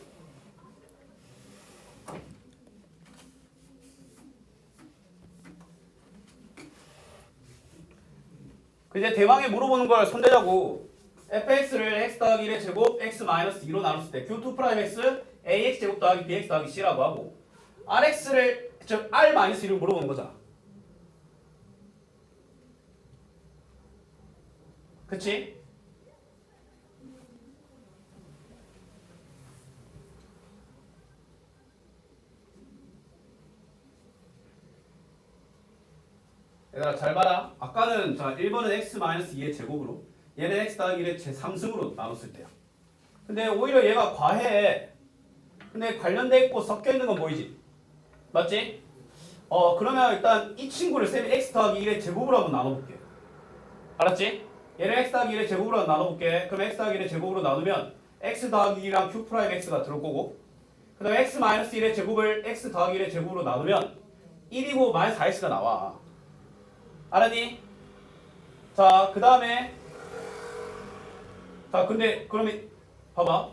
이제 대망에 물어보는 걸 손대자고. fx를 x 더하기 1의 제곱 x 마이너스 2로 나눴을 때 q2 프라임 x ax 제곱 더하기 bx 더하기 c라고 하고 rx를 즉 r 마이너스 1을 물어보는 거잖아. 그치? 얘들아 잘 봐라. 아까는 자 1번은 x-2의 제곱으로 얘는 x 더하기 1의 제3승으로 나눴을 때야. 근데 오히려 얘가 과해. 근데 관련돼 있고 섞여 있는 건 보이지? 맞지? 그러면 일단 이 친구를 쌤이 x 더하기 1의 제곱으로 한번 나눠볼게. 알았지? 얘를 x 더하기 1의 제곱으로 한번 나눠볼게. 그럼 x 더하기 1의 제곱으로 나누면 x 더하기 1이랑 q 프라임 x가 들어올 거고 그 다음에 x 마이너스 1의 제곱을 x 더하기 1의 제곱으로 나누면 1이고 마이너스 4x가 나와. 알았니? 자, 그 다음에 자, 근데 그러면 봐봐.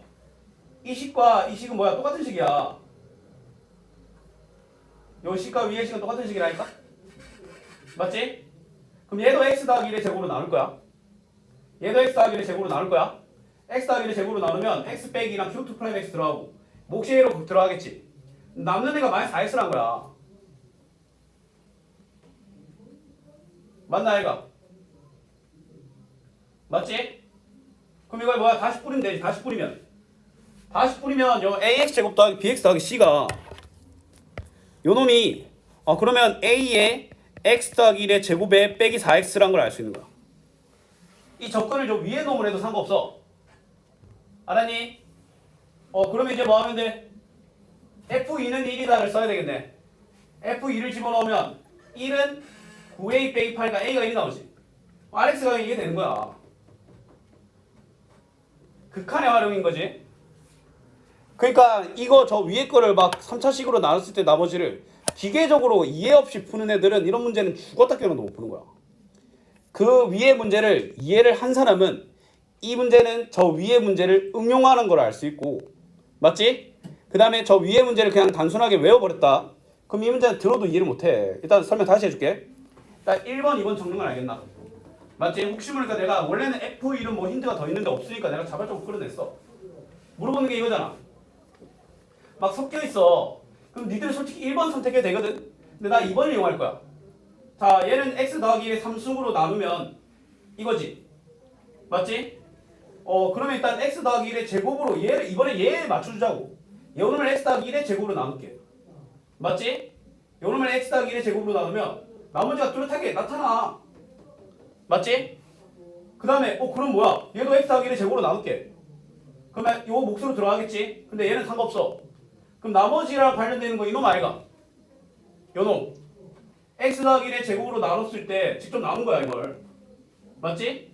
이 식과 이 식은 뭐야? 똑같은 식이야. 요 식과 위의 식은 똑같은 식이라니까? 맞지? 그럼 얘도 x 더하기 1의 제곱으로 나눌 거야. 얘도 x 더하기 1의 제곱으로 나눌 거야. x 더하기 1의 제곱으로 나누면 x 빼기 2랑 q2 프라임 x 들어가고 몫이 얘로 들어가겠지. 남는 애가 마이너스 4x란 거야. 맞나 얘가? 맞지? 그럼 이걸 뭐야? 다시 뿌리면 되지. 다시 뿌리면 요 ax 제곱 더하기 bx 더하기 c가 요 놈이 그러면 a의 x 더하기 1의 제곱에 빼기 4x란 걸 알 수 있는 거야. 이 접근을 좀 위에 놈을 해도 상관없어. 알았니? 그러면 이제 뭐 하면 돼? f2는 1이다를 써야 되겠네. f2를 집어넣으면 1은 9a 빼기 8이니까 a가 1이 나오지. rx가 이게 되는 거야. 극한의 활용인 거지. 그러니까 이거 저 위에 거를 막 3차식으로 나눴을 때 나머지를 기계적으로 이해 없이 푸는 애들은 이런 문제는 죽었다 깨어나도 못 푸는 거야. 그 위에 문제를 이해를 한 사람은 이 문제는 저 위에 문제를 응용하는 걸 알 수 있고, 맞지? 그 다음에 저 위에 문제를 그냥 단순하게 외워버렸다. 그럼 이 문제는 들어도 이해를 못해. 일단 설명 다시 해줄게. 일단 1번, 2번 적는 건 알겠나? 맞지? 혹시 모르니까 내가 원래는 F1은 뭐 힌트가 더 있는데 없으니까 내가 자발적으로 끌어냈어. 물어보는 게 이거잖아. 막 섞여 있어. 그럼 니들 솔직히 1번 선택해도 되거든? 근데 나 2번을 이용할 거야. 자, 얘는 x 더하기 1의 3승으로 나누면 이거지. 맞지? 그러면 일단 x 더하기 1의 제곱으로 얘를 이번에 얘 맞춰주자고. 요 놈을 x 더하기 1의 제곱으로 나눌게. 맞지? 요 놈을 x 더하기 1의 제곱으로 나누면 나머지가 뚜렷하게 나타나. 맞지? 그 다음에 그럼 뭐야? 얘도 x 더하기 1의 제곱으로 나눌게. 그러면 요 몫으로 들어가겠지? 근데 얘는 상관없어. 그럼 나머지랑 관련되는 거 이놈 아이가? 요놈 x 더하기 1의 제곱으로 나눴을 때 직접 나눈 거야 이걸. 맞지?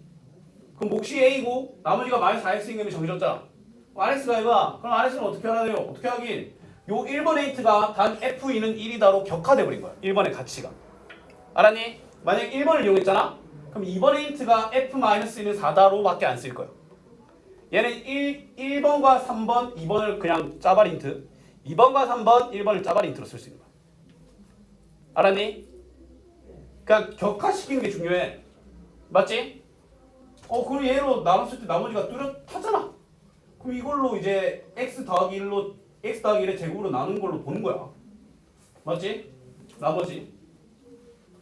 그럼 몫이 a고 나머지가 마이너스 4x인 놈이 정해졌잖아. rx가 이거야. 그럼 rx는 어떻게 하나요? 어떻게 하긴 요 1번 에이트가 단 f2는 1이다로 격화돼 버린 거야. 1번의 가치가. 알았니? 만약 1번을 이용했잖아? 그럼 2번 에이트가 f-1은 4다로 밖에 안 쓸 거야. 얘는 1번과 3번, 2번을 그냥 짜발 인트, 2번과 3번, 1번을 짜발 인트로 쓸 수 있는 거야. 알았니? 그러니까 격화시키는 게 중요해. 맞지? 그럼 얘로 나눴을 때 나머지가 뚜렷하잖아. 그럼 이걸로 이제 x 더하기 1의 제곱으로 나눈 걸로 보는 거야. 맞지? 나머지.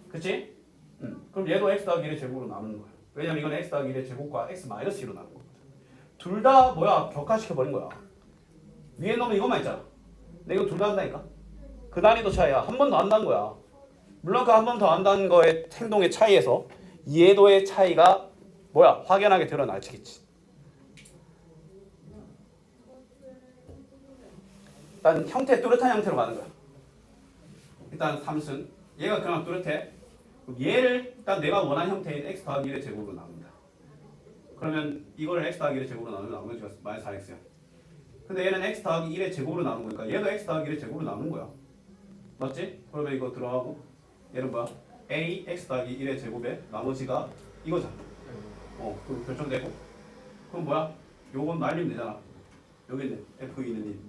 그치? 그럼 얘도 x 더하기 1의 제곱으로 나누는 거야. 왜냐면 이건 x 더하기 1의 제곱과 x 마이너스 2로 나누는 거거든. 둘 다 뭐야? 격화시켜버린 거야. 위에 놈은 이것만 있잖아. 근데 이거 둘 다 한다니까. 그 난이도 차이야. 한 번 더 한다는 거야. 물론 그 한 번 더 한다는 거의 행동의 차이에서 이해도의 차이가 뭐야? 확연하게 드러나겠지. 일단 형태 뚜렷한 형태로 가는 거야. 일단 3승. 얘가 그냥 뚜렷해. 그럼 얘를 일단 내가 원하는 형태인 x 더하기 1의 제곱으로 나눕니다. 그러면 이걸 x 더하기 1의 제곱으로 나누면 나머지가 마이너스 4x야. 근데 얘는 x 더하기 1의 제곱으로 나누는 거니까 얘도 x 더하기 1의 제곱으로 나누는 거야. 맞지? 그러면 이거 들어가고 얘는 뭐야? a x 더하기 1의 제곱에 나머지가 이거잖아. 그럼 결정되고 그럼 뭐야? 요건 날리면 되잖아. 여기 있네. f 있는 1.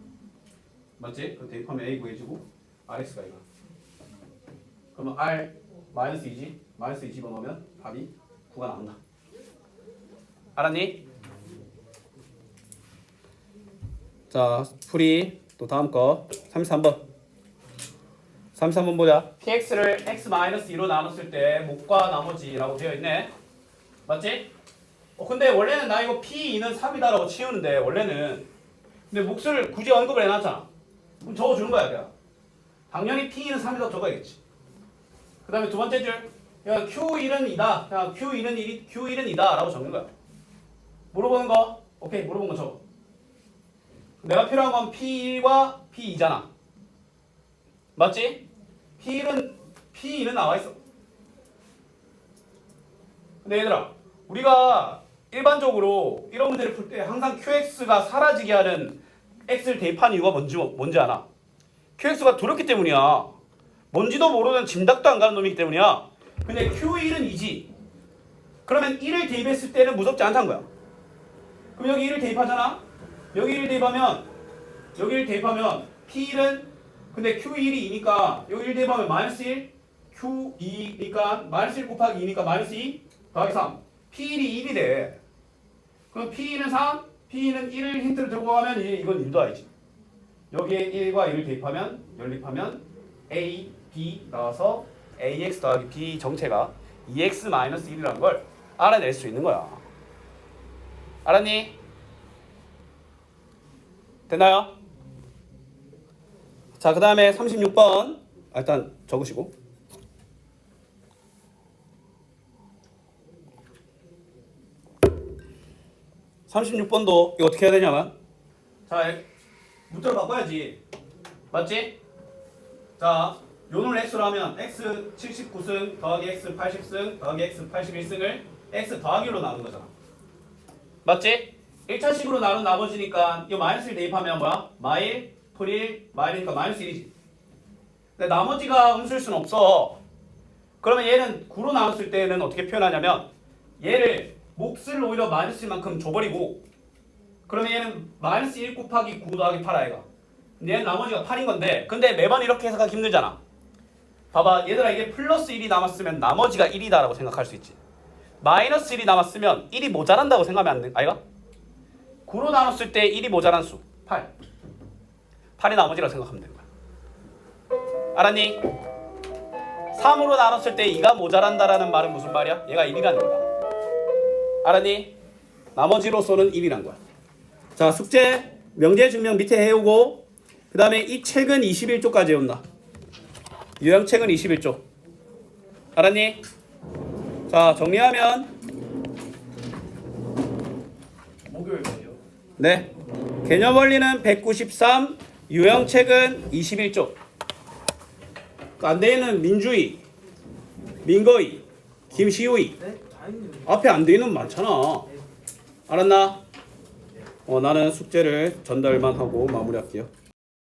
맞지? 그 대입하면 a 구해지고 rx가 이거. 그러면 r 마이너스 2지? 마이너스 2 집어넣으면 답이 9가 나온다. 알았니? 자, 풀이 또 다음 거 33번. 33번 보자. px를 x-2로 나눴을 때 목과 나머지라고 되어 있네. 맞지? 근데 원래는 나 이거 p2는 3이다라고 치우는데 원래는 근데 몫을 굳이 언급을 해놨잖아. 그럼 적어주는 거야 그냥. 당연히 p2는 3이다 적어야겠지. 그 다음에 두 번째 줄 그냥 q1은 2다. 그냥 q1은 2다 라고 적는 거야. 물어보는 거 오케이 물어본 거 적어. 내가 필요한 건 p1과 p2잖아. 맞지? p1은 나와 있어. 근데 얘들아 우리가 일반적으로 이런 문제를 풀 때 항상 qx가 사라지게 하는 x를 대입한 이유가 뭔지 아나? qx가 두렵기 때문이야. 뭔지도 모르는 짐작도 안 가는 놈이기 때문이야. 근데 q1은 2지. 그러면 1을 대입했을 때는 무섭지 않다는 거야. 그럼 여기 1을 대입하잖아. 여기 1을 대입하면 p1은 근데 q1이 2니까 여기 1 대입하면 마이너스 1 q2니까 마이너스 1 곱하기 2니까 마이너스 2 더하기 3 p1이 1이 돼. 그럼 p2는 3 p2는 1을 힌트를 들고 가면 이건 1도 아니지. 여기에 1과 1을 대입하면 연립하면 a, b 나와서 ax 더하기 b 정체가 2x-1이라는 걸 알아낼 수 있는 거야. 알았니? 됐나요? 자, 그 다음에 36번 일단 적으시고 36번도 이거 어떻게 해야 되냐면 자, 문자로 바꿔야지. 맞지? 자, 요놈을 x로 하면 x 79승 더하기 x 80승 더하기 x 81승을 x 더하기로 나눈 거잖아. 맞지? 1차식으로 나눈 나머지니까 이 마이너스 1 대입하면 뭐야? 마일, 풀1, 마일이니까 마이너스 1이지. 근데 나머지가 음수일 수는 없어. 그러면 얘는 9로 나눴을 때는 어떻게 표현하냐면 얘를 몫을 오히려 마이너스만큼 줘버리고 그러면 얘는 마이너스 1 곱하기 9 더하기 8 아이가. 얘는 나머지가 8인 건데 근데 매번 이렇게 해석하기 힘들잖아. 봐봐 얘들아 이게 플러스 1이 남았으면 나머지가 1이다 라고 생각할 수 있지. 마이너스 1이 남았으면 1이 모자란다고 생각하면 안 돼. 아이가? 9로 나눴을 때 1이 모자란 수 8. 8이 나머지라고 생각하면 되는 거야. 알았니? 3으로 나눴을 때 2가 모자란다라는 말은 무슨 말이야? 얘가 1이라는 거야. 알았니? 나머지로서는 1이란 거야. 자, 숙제 명제 증명 밑에 해오고 그 다음에 이 책은 21조까지 해온다. 유형책은 21조. 알았니? 자, 정리하면 목요일까지요? 네. 개념 원리는 193, 유형책은 21조. 안 되는 민주의, 민거의, 김시우의 네? 다 있는데. 앞에 안 되는 많잖아. 알았나? 나는 숙제를 전달만 하고 마무리할게요.